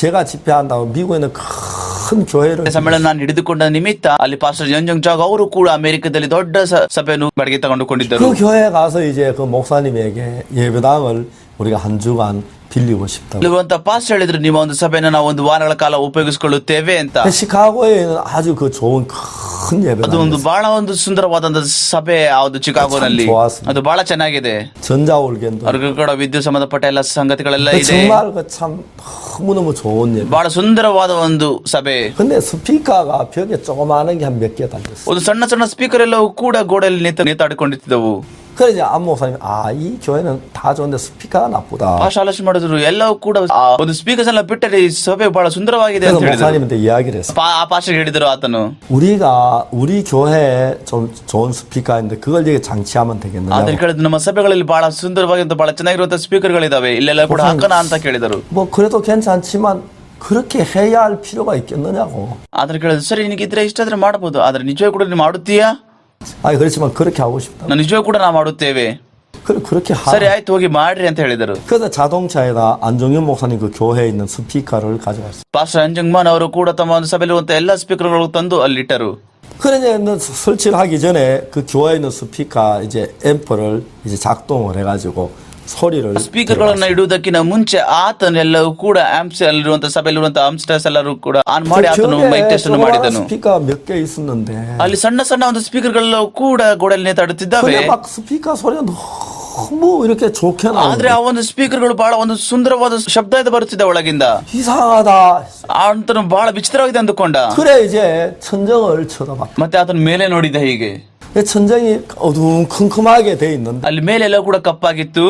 Speaker 1: 제가 집회한다고 미국에 있는 큰 교회를
Speaker 2: ಸಮ್ಮೇಳನ ನಾನು ಹಿಡಿದುಕೊಂಡ ನಿಮಿತ್ತ ಅಲ್ಲಿ ಪಾಸ್ಟರ್ ಯಂಜಂಗ್ ಜಾಗ್ ಅವರು ಕೂಡ ಅಮೆರಿಕದಲ್ಲಿ ದೊಡ್ಡ ಸಭೆಯನ್ನು ಬಾಡಿಗೆ ತಗೊಂಡುಕೊಂಡಿದ್ದರು.
Speaker 1: 그 교회에 가서 이제 그 목사님에게 예배당을 우리가 한 주간 빌리고 싶다고.
Speaker 2: ಇಲ್ಲಿರುವಂತ ಪಾಸ್ಟರ್ ಹೇಳಿದ್ರು, ನಿಮ್ಮ ಒಂದು ಸಭೆಯನ್ನು ನಾವು ಒಂದು ವಾರಗಳ ಕಾಲ ಉಪಯೋಗಿಸಿಕೊಳ್ಳುತ್ತೇವೆ ಅಂತ.
Speaker 1: 시카고에 있는 아주 그 좋은 큰
Speaker 2: ಅದು ಒಂದು
Speaker 1: 예배당.
Speaker 2: ಬಹಳ ಒಂದು ಸುಂದರವಾದಂತ ಸಭೆ ಯಾವುದು ಚಿಕಾಗೋನಲ್ಲಿ.
Speaker 1: 참 좋았습니다.
Speaker 2: ಅದು ಬಹಳ ಚೆನ್ನಾಗಿದೆ.
Speaker 1: 전자올겐도.
Speaker 2: ಅವ್ರಿಗೂ ಕೂಡ ವಿದ್ಯುತ್ ಸಂಬಂಧಪಟ್ಟ ಎಲ್ಲ ಸಂಗತಿಗಳೆಲ್ಲ ಇದೆ.
Speaker 1: 정말 그 참 너무너무 좋은 예배.
Speaker 2: ಬಹಳ ಸುಂದರವಾದ ಒಂದು ಸಭೆ.
Speaker 1: 근데 스피커가 벽에 조그마한 게 한 몇 개 달렸어.
Speaker 2: ಒಂದು ಸಣ್ಣ ಸಣ್ಣ ಸ್ಪೀಕರ್ ಎಲ್ಲವೂ ಕೂಡ ಗೋಡೆಯಲ್ಲಿ ನೇತಾಡಿಕೊಂಡಿದ್ದವು.
Speaker 1: 그래 이제 안 목사님 이 교회는 다 좋은데 스피커가 나쁘다.
Speaker 2: ಆಲೋಚನೆ ಮಾಡಿದ್ರು, ಎಲ್ಲವೂ ಕೂಡ ಒಂದು ಸ್ಪೀಕರ್ಸ್ ಎಲ್ಲ ಬಿಟ್ಟರೆ ಈ ಸಭೆ ಬಹಳ ಸುಂದರವಾಗಿದೆ
Speaker 1: 그래서
Speaker 2: ಅಂತ ಹೇಳಿದ್ರು.
Speaker 1: 목사님한테 이야기를 했어.
Speaker 2: ಆ ಪಾಸ್ಟರ್ ಹೇಳಿದ್ರು ಆತನು,
Speaker 1: 우리 교회에 좀 좋은 스피커인데 그걸 여기 장치하면 되겠느냐고.
Speaker 2: ಆತನು ಕೇಳಿದ್ರು, ನಮ್ಮ ಸಭೆಗಳಲ್ಲಿ ಬಹಳ ಸುಂದರವಾಗಿರುವಂತ ಬಹಳ ಚೆನ್ನಾಗಿರುವಂತ ಸ್ಪೀಕರ್ ಗಳಿದಾವೆ, ಇಲ್ಲೆಲ್ಲ ಕೂಡ ಹಾಕೋಣ ಅಂತ ಕೇಳಿದರು.
Speaker 1: 뭐 그래도 괜찮지만 그렇게 해야 할 필요가 있겠느냐고.
Speaker 2: ಆದ್ರೆ ಕೇಳಿದ್ರು, ಸರಿ ನಿನಗಿದ್ರೆ ಇಷ್ಟ ಆದ್ರೆ ಮಾಡಬಹುದು, ಆದ್ರೆ ನಿಜವೇ ಕೂಡ ನೀವು ಮಾಡುತ್ತೀಯಾ?
Speaker 1: 아니 그렇지만 그렇게 하고 싶다.
Speaker 2: ನಾನು ನಿಜವೇ ಕೂಡ ನಾವು ಮಾಡುತ್ತೇವೆ.
Speaker 1: 그렇게
Speaker 2: ಸರಿ
Speaker 1: 하.
Speaker 2: ಆಯ್ತು, ಹೋಗಿ ಮಾಡ್ರಿ ಅಂತ ಹೇಳಿದರು.
Speaker 1: 그래서 자동차에다 안종현 목사님 그 교회에 있는 스피커를 가져갔어요.
Speaker 2: ಪಾಸ್ಟರ್ ಅಂಜಂಗ್ಮಾನ್ ಅವರು ಕೂಡ ತಮ್ಮ ಒಂದು ಸಭೆಯಲ್ಲಿರುವಂತ ಎಲ್ಲಾ ಸ್ಪೀಕರ್ಗಳು ತಂದು ಅಲ್ಲಿಟ್ಟರು.
Speaker 1: 그래 이제 설치를 하기 전에 그 교회에 있는 스피커 이제 앰프를 이제 작동을 해가지고 소리를
Speaker 2: ಸ್ಪೀಕರ್ಗಳನ್ನ ಇಡುವುದಕ್ಕಿಂತ ಮುಂಚೆ ಆತನೆಲ್ಲವೂ ಕೂಡ ಆಂಪ್ಸ್ ಅಲ್ಲಿರುವಂತ ಸಭೆಯಲ್ಲಿರುವಂತ ಆಂಪ್ಸ್ಟರ್ಸ್ ಎಲ್ಲರೂ ಕೂಡ ಆನ್ ಮಾಡಿ ಆತನು ಮೈಕ್ ಟೆಸ್ಟ್ ಅನ್ನು ಮಾಡಿದನು.
Speaker 1: 스피커 몇 개 있었는데
Speaker 2: ಅಲ್ಲಿ ಸಣ್ಣ ಸಣ್ಣ ಒಂದು ಸ್ಪೀಕರ್ಗಳೆಲ್ಲವೂ ಕೂಡ ಗೋಡೆಯಲ್ಲಿ ನೇತಾಡುತ್ತಿದ್ದಾವೆ.
Speaker 1: 근데 막 스피커 소리가 너무 이렇게 좋게
Speaker 2: ಆದ್ರೆ
Speaker 1: 나오는데
Speaker 2: ಆ ಒಂದು ಸ್ಪೀಕರ್ಗಳು ಬಹಳ ಒಂದು ಸುಂದರವಾದ ಶಬ್ದ ಇದು ಬರುತ್ತಿದೆ ಒಳಗಿಂದ.
Speaker 1: 이상하다.
Speaker 2: ಆತನು ಬಹಳ ವಿಚಿತ್ರವಾಗಿದೆ ಅಂದುಕೊಂಡ.
Speaker 1: 그래 이제 천정을 쳐다봤다.
Speaker 2: ಮತ್ತೆ ಆತನ ಮೇಲೆ ನೋಡಿದ, ಹೀಗೆ
Speaker 1: 천정이 어두컴컴하게 돼 있는데
Speaker 2: ಅಲ್ಲಿ ಮೇಲೆಲ್ಲ ಕೂಡ ಕಪ್ಪಾಗಿತ್ತು.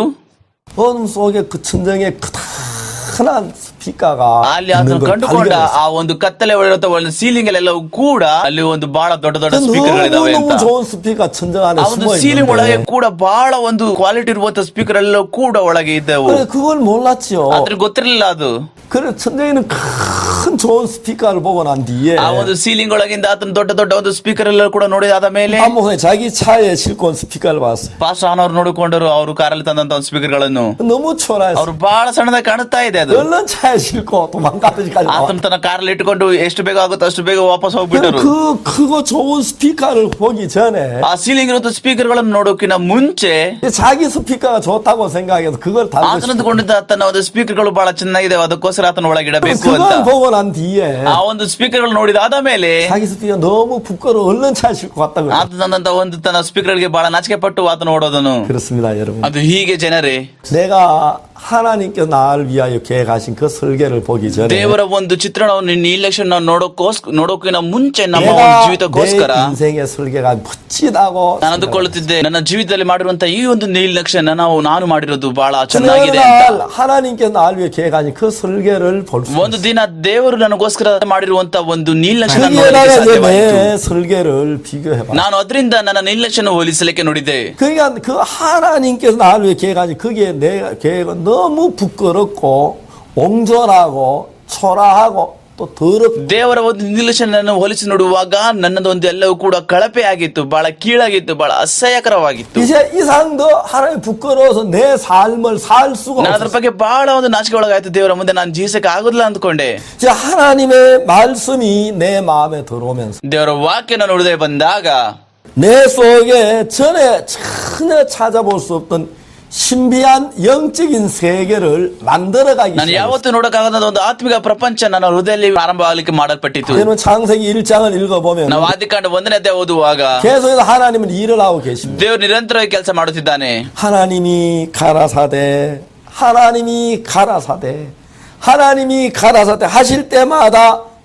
Speaker 1: 어둠 속에 그 천정에 크다란 스피커가
Speaker 2: ಅಲ್ಲಿ
Speaker 1: 있는
Speaker 2: ಆತನು
Speaker 1: 걸
Speaker 2: ಕಂಡುಕೊಂಡ
Speaker 1: 발견했어.
Speaker 2: ಆ ಒಂದು ಕತ್ತಲೆ ಒಳಗಿರುವಂತ ಒಂದು ಸೀಲಿಂಗ್ ಎಲ್ಲವೂ ಕೂಡ ಅಲ್ಲಿ ಒಂದು ಬಹಳ ದೊಡ್ಡ ದೊಡ್ಡ ಸ್ಪೀಕರ್ಗಳಿದಾವೆ ಅಂತ.
Speaker 1: 너무 좋은 스피커 천정 안에
Speaker 2: ಆ ಒಂದು
Speaker 1: 숨어
Speaker 2: ಸೀಲಿಂಗ್ ಒಳಗೆ
Speaker 1: 있는데
Speaker 2: ಕೂಡ ಬಹಳ ಒಂದು ಕ್ವಾಲಿಟಿ ಇರುವಂತ ಸ್ಪೀಕರ್ ಎಲ್ಲವೂ ಕೂಡ ಒಳಗೆ ಇದ್ದವು.
Speaker 1: 그래 그걸 몰랐지요.
Speaker 2: ಆದ್ರೆ ಗೊತ್ತಿರಲಿಲ್ಲ ಅದು.
Speaker 1: 그래 천정에는 큰 좋은 스피커를 보고 난 뒤에
Speaker 2: ಆ ಒಂದು ಸೀಲಿಂಗ್ ಒಳಗಿಂದ ಆತನ ದೊಡ್ಡ ದೊಡ್ಡ ಒಂದು ಸ್ಪೀಕರ್ ಎಲ್ಲ ಕೂಡ ನೋಡಿದಾದ ಮೇಲೆ
Speaker 1: 안목사님 자기 차에 싣고 온 스피커를 봤어요.
Speaker 2: ಪಾಸ್ಟರ್ ಅವ್ರು ನೋಡಿಕೊಂಡರು, ಅವರು ಕಾರಲ್ಲಿ ತಂದಂತ ಒಂದು ಸ್ಪೀಕರ್ ಗಳನ್ನು.
Speaker 1: 너무 초라했어.
Speaker 2: ಅವ್ರು ಬಹಳ ಸಣ್ಣದಾಗಿ ಕಾಣುತ್ತಾ ಇದೆ ಅದು.
Speaker 1: 얼른 차에 싣고 도망가듯이까지 나와.
Speaker 2: ಆತನ ತನ್ನ ಕಾರಲ್ಲಿ ಇಟ್ಟುಕೊಂಡು ಎಷ್ಟು ಬೇಗ ಆಗುತ್ತೋ ಅಷ್ಟು ಬೇಗ ವಾಪಸ್ ಹೋಗ್ಬಿಟ್ಟರು.
Speaker 1: 그 크고 좋은 스피커를 보기 전에
Speaker 2: ಆ ಸೀಲಿಂಗ್ ಇರುವಂತ ಸ್ಪೀಕರ್ ಗಳನ್ನು ನೋಡೋಕಿನ ಮುಂಚೆ
Speaker 1: 자기 스피커가 좋다고 생각해서 그걸 달고
Speaker 2: ಆತನಂದುಕೊಂಡಿದ್ದ ತನ್ನ ಒಂದು ಸ್ಪೀಕರ್ ಗಳು ಬಹಳ ಚೆನ್ನಾಗಿದೆ, ಅದಕ್ಕೋಸ್ಕರ ಆತನ ಒಳಗಿಡಬೇಕು ಅಂತ.
Speaker 1: 그걸 보고 난 난 뒤에
Speaker 2: ಆ ಒಂದು ಸ್ಪೀಕರ್ ಗಳು ನೋಡಿದಾದ ಮೇಲೆ
Speaker 1: 자기 스피커 너무 부끄러워 얼른 차실 것 같다고요.
Speaker 2: ಆತನಂತ ಒಂದು ತನ್ನ ಸ್ಪೀಕರ್ ಗಳಿಗೆ ಬಹಳ ನಾಚಿಕೆ ಪಟ್ಟು ಆತ ನೋಡೋದನು.
Speaker 1: 그렇습니다, 여러분.
Speaker 2: ಅದು ಹೀಗೆ ಜನರೇ,
Speaker 1: 내가 하나님께 나를 위하여 계획하신 그 설계를 보기 전에
Speaker 2: ದೇವರ ಒಂದು ಚಿತ್ರಣವನ್ನು ಈ ಇಲೆಕ್ಷನ್ ನಾವು ನೋಡೋಕಿನ ಮುಂಚೆ ನಮ್ಮ
Speaker 1: 내가
Speaker 2: ಒಂದು
Speaker 1: 내
Speaker 2: ಜೀವಿತಕ್ಕೋಸ್ಕರ
Speaker 1: 인생의 설계가 멋지다고
Speaker 2: ನಾನು ಅಂದುಕೊಳ್ಳುತ್ತಿದ್ದೆ, ನನ್ನ ಜೀವಿತದಲ್ಲಿ ಮಾಡಿರುವಂತ ಈ ಒಂದು ಇಲೆಕ್ಷನ್ ನಾನು ಮಾಡಿರೋದು ಬಹಳ
Speaker 1: 어느
Speaker 2: ಚೆನ್ನಾಗಿದೆ ಅಂತ.
Speaker 1: 날 하나님께 나를 위해 계획하신 그 설계를 볼 수
Speaker 2: ಒಂದು ದಿನ ದೇವರು ನನಗೋಸ್ಕರ ಮಾಡಿರುವಂತ ಒಂದು ಇಲೆಕ್ಷನ್
Speaker 1: 거기에다가 이제 내 설계를 비교해봐.
Speaker 2: ನಾನು ಅದರಿಂದ ನನ್ನ ಇಲೆಕ್ಷನ್ ಹೋಲಿಸಲಿಕ್ಕೆ ನೋಡಿದ್ದೆ.
Speaker 1: 그러니까 그 하나님께서 나를 위해 계획하신 거기에 내 계획은 너무 부끄럽고 옹졸하고 초라하고 또 더럽고
Speaker 2: ದೇವರ ಒಂದು ಇಲೆಕ್ಷನ್ ಅನ್ನು ಹೋಲಿಸಿ ನೋಡುವಾಗ ನನ್ನದೊಂದು ಎಲ್ಲವೂ ಕೂಡ ಕಳಪೆ ಆಗಿತ್ತು, ಬಹಳ ಕೀಳಾಗಿತ್ತು, ಬಹಳ ಅಸಹ್ಯಕರವಾಗಿತ್ತು.
Speaker 1: 이제 이상도 하나님 부끄러워서 내 삶을 살 수가
Speaker 2: ನಾನು ಅದ್ರ
Speaker 1: 없었어.
Speaker 2: ಬಗ್ಗೆ ಬಹಳ ಒಂದು ನಾಚಿಕೆ ಒಳಗಾಯ್ತು. ದೇವರ ಮುಂದೆ ನಾನು ಜೀವಿಸಕ್ಕೆ ಆಗುದಿಲ್ಲ ಅಂದ್ಕೊಂಡೆ.
Speaker 1: 이제 하나님의 말씀이 내 마음에 들어오면서
Speaker 2: ದೇವರ ವಾಕ್ಯ ನನ್ನ ಹೃದಯ ಬಂದಾಗ
Speaker 1: 내 속에 전에 전혀 찾아볼 수 없던 신비한 영적인 세계를 만들어가기
Speaker 2: ನಾನು
Speaker 1: 시작했어요.
Speaker 2: ಯಾವತ್ತೂ ನೋಡಕ್ಕಾಗದ ಒಂದು ಆತ್ಮಿಕ ಪ್ರಪಂಚ ನನ್ನ ಹೃದಯದಲ್ಲಿ ಪ್ರಾರಂಭವಾಗಲಿಕ್ಕೆ ಮಾಡಲ್ಪಟ್ಟಿತು.
Speaker 1: 여러분 창세기 1장을 읽어보면
Speaker 2: ನಾವು ಆದಿಕಾಂಡ 1ನೇ ಅಧ್ಯಾಯ ಓದುವಾಗ
Speaker 1: 계속해서 하나님은 일을 하고 계십니다.
Speaker 2: ದೇವರು ನಿರಂತರವಾಗಿ ಕೆಲಸ ಮಾಡುತ್ತಿದ್ದಾನೆ.
Speaker 1: 하나님이 가라사대 하나님이 가라사대 하나님이 가라사대 하실 때마다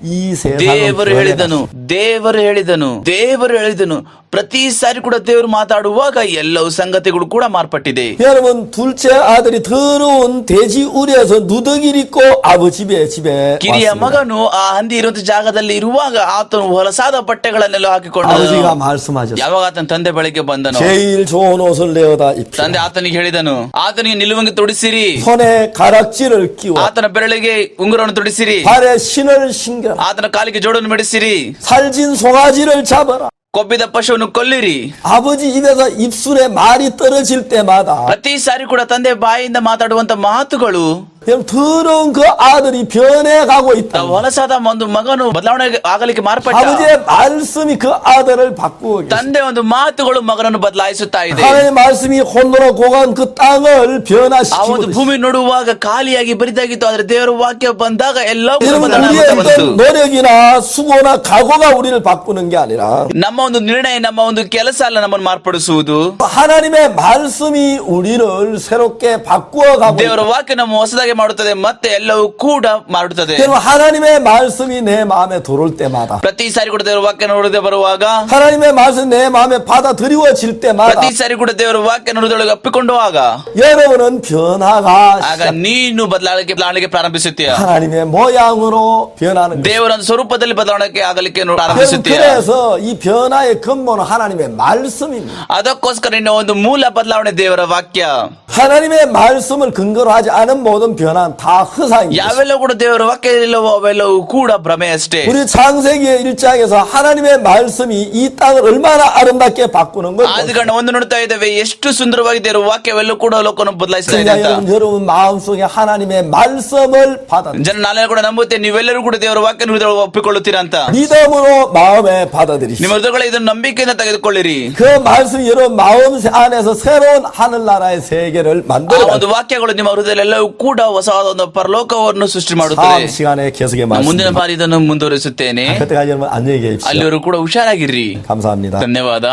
Speaker 1: 이
Speaker 2: ದೇವರು
Speaker 1: 세상을
Speaker 2: ಹೇಳಿದನು, ದೇವರು ಹೇಳಿದನು, ದೇವರು ಹೇಳಿದನು. ಪ್ರತಿ ಸಾರಿ ಕೂಡ ದೇವರು ಮಾತಾಡುವಾಗ ಎಲ್ಲವೂ ಸಂಗತಿಗಳು ಕೂಡ ಮಾರ್ಪಟ್ಟಿದೆ.
Speaker 1: 여러분 둘째 아들이 더러운 돼지 우리에서 누더기를 입고 아버지 집에
Speaker 2: ಕಿರಿಯ
Speaker 1: 왔습니다.
Speaker 2: ಮಗನು ಆ ಹಂದಿ ಇರುವಂತ ಜಾಗದಲ್ಲಿ ಇರುವಾಗ ಆತನು ಹೊಲಸಾದ ಬಟ್ಟೆಗಳನ್ನೆಲ್ಲ ಹಾಕಿಕೊಂಡು
Speaker 1: 아버지가 말씀하셨어요.
Speaker 2: ಯಾವಾಗ ಆತನ ತಂದೆ ಬಳಿಗೆ ಬಂದನು,
Speaker 1: 제일 좋은 옷을 내어다 입히라.
Speaker 2: ತಂದೆ ಆತನಿಗೆ ಹೇಳಿದನು, ಆತನಿಗೆ ನಿಲುವಂಗಿ ತೊಡಿಸಿರಿ,
Speaker 1: 손에 가락지를 끼워
Speaker 2: ಆತನ ಬೆರಳಿಗೆ ಉಂಗುರವನ್ನು ತೊಡಿಸಿರಿ,
Speaker 1: 발에 신을 신겨라.
Speaker 2: ಆತನ ಕಾಲಿಗೆ ಜೋಡನ್ನು ಮೆಡಿಸಿರಿ,
Speaker 1: 살진 송아지를 잡아라.
Speaker 2: ಕೊಬ್ಬಿದ ಪಶುವನ್ನು ಕೊಲ್ಲಿರಿ.
Speaker 1: 아버지 입에서 입술에 말이 떨어질 때마다
Speaker 2: ಪ್ರತಿ ಸಾರಿ ಕೂಡ ತಂದೆ ಬಾಯಿಯಿಂದ ಮಾತಾಡುವಂತ ಮಾತುಗಳು
Speaker 1: 그냥 더러운 그 아들이 변해가고 있다.
Speaker 2: ಹೊಲಸಾದ ಒಂದು ಮಗನು ಬದಲಾವಣೆ ಆಗಲಿಕ್ಕೆ ಮಾರ್ಪಟ್ಟ.
Speaker 1: 아버지의 말씀이 그 아들을 바꾸고 계십니다.
Speaker 2: ತಂದೆ ಒಂದು ಮಾತುಗಳು ಮಗನನ್ನು ಬದಲಾಯಿಸುತ್ತಾ ಇದೆ.
Speaker 1: 하나님의 말씀이 혼돈하고 고간 그 땅을
Speaker 2: ಆ ಒಂದು
Speaker 1: 변화시키고
Speaker 2: ಭೂಮಿ ನೋಡುವಾಗ ಖಾಲಿಯಾಗಿ ಬರಿದಾಗಿತ್ತು, ಆದ್ರೆ ದೇವರ ವಾಕ್ಯ ಬಂದಾಗ ಎಲ್ಲವೂ
Speaker 1: 여러분
Speaker 2: ಬದಲಾವಣೆ
Speaker 1: 우리의
Speaker 2: ಆಗ್ತಾ ಬಂತು.
Speaker 1: 어떤 노력이나 수고나 각오가 우리를 바꾸는 게 아니라
Speaker 2: ನಮ್ಮ ಒಂದು ನಿರ್ಣಯ, ನಮ್ಮ ಒಂದು ಕೆಲಸ ಅಲ್ಲ ನಮ್ಮನ್ನು ಮಾರ್ಪಡಿಸುವುದು.
Speaker 1: 하나님의 말씀이 우리를 새롭게 바꾸어가고
Speaker 2: ದೇವರ ವಾಕ್ಯ ನಮ್ಮ ಹೊಸದಾಗಿ ಮಾಡುತ್ತದೆ, ಮತ್ತೆ ಎಲ್ಲವೂ ಕೂಡ ಮಾಡುತ್ತದೆ.
Speaker 1: 여러분 하나님의 말씀이 내 마음에 들어올 때마다
Speaker 2: ಪ್ರತಿ ಸಾರಿ ಕೂಡ ದೇವರ ವಾಕ್ಯ ಹೃದಯ ಬರುವಾಗ,
Speaker 1: 하나님의 말씀 내 마음에 받아들여질 때마다
Speaker 2: ಪ್ರತಿ ಸಾರಿ ಕೂಡ ದೇವರ ವಾಕ್ಯ ಹೃದಯೊಳಗೆ ಅಪ್ಪಿಕೊಂಡಾಗ
Speaker 1: 여러분은 변화가
Speaker 2: ಆಗ ನೀನು ಬದಲಾವಣೆಗೆ ಪ್ರಾರಂಭಿಸುತ್ತೀಯ.
Speaker 1: 하나님의 모양으로 변하는 거예요.
Speaker 2: ದೇವರ ಒಂದು ಸ್ವರೂಪದಲ್ಲಿ ಬದಲಾವಣೆ ಆಗಲಿಕ್ಕೆ
Speaker 1: 여러분
Speaker 2: ಪ್ರಾರಂಭಿಸುತ್ತೀಯ.
Speaker 1: 그래서 이 변화의 근본은 하나님의 말씀입니다.
Speaker 2: ಅದಕ್ಕೋಸ್ಕರ ನಿನ್ನ ಒಂದು ಮೂಲ ಬದಲಾವಣೆ ದೇವರ ವಾಕ್ಯ.
Speaker 1: 하나님의 말씀을 근거로 하지 않은 모든 변화는 다 허상입니다.
Speaker 2: ಯಾವೆಲ್ಲ ಕೂಡ ದೇವರ ವಾಕ್ಯ ಇಲ್ಲವೋ ಅವೆಲ್ಲವೂ ಕೂಡ ಭ್ರಮೆ ಅಷ್ಟೇ.
Speaker 1: 우리 창세기 1장에서 하나님의 말씀이 이 땅을 얼마나 아름답게 바꾸는 걸
Speaker 2: ಆದಿಕಾಂಡ 1 ನೋಡ್ತಾ ಇದ್ದೇವೆ, ಎಷ್ಟು ಸುಂದರವಾಗಿ ದೇವರ ವಾಕ್ಯವೆಲ್ಲೂ ಕೂಡ ಲೋಕವನ್ನು ಬದಲಾಯಿಸ್ತಾ ಇದೆ
Speaker 1: 그러니까
Speaker 2: ಅಂತ.
Speaker 1: 여러분 마음속에 하나님의 말씀을 받아
Speaker 2: ಜನ ನಾಳೆ ಕೂಡ ನಂಬುತ್ತೆ, ನೀವೆಲ್ಲರೂ ಕೂಡ ದೇವರ ವಾಕ್ಯ ಹೃದಯೊಳಗೆ ಒಪ್ಪಿಕೊಳ್ಳುತ್ತೀರಾ ಅಂತ.
Speaker 1: 믿음으로 마음에 받아들이시오.
Speaker 2: ನಿಮ್ಮ ಹೃದಯಗಳ ಇದನ್ನು ನಂಬಿಕೆಯಿಂದ ತೆಗೆದುಕೊಳ್ಳಿರಿ.
Speaker 1: 그 말씀이 여러분 마음 안에서 새로운 하늘나라의 세계를
Speaker 2: ಆ
Speaker 1: 만들어
Speaker 2: ಒಂದು ವಾಕ್ಯಗಳು ನಿಮ್ಮ ಹೃದಯದಲ್ಲೆಲ್ಲವೂ ಕೂಡ ಹೊಸವಾದ ಒಂದು ಪರಲೋಕವನ್ನು ಸೃಷ್ಟಿ ಮಾಡುತ್ತದೆ.
Speaker 1: 다음 시간에 계속의
Speaker 2: ಮುಂದಿನ
Speaker 1: 말씀
Speaker 2: ಬಾರಿ ಇದನ್ನು ಮುಂದುವರಿಸುತ್ತೇನೆ.
Speaker 1: 그때까지 여러분 안녕히 계십시오.
Speaker 2: ಅಲ್ಲಿವರು ಕೂಡ ಹುಷಾರಾಗಿರ್ರಿ.
Speaker 1: 감사합니다.
Speaker 2: ಧನ್ಯವಾದ.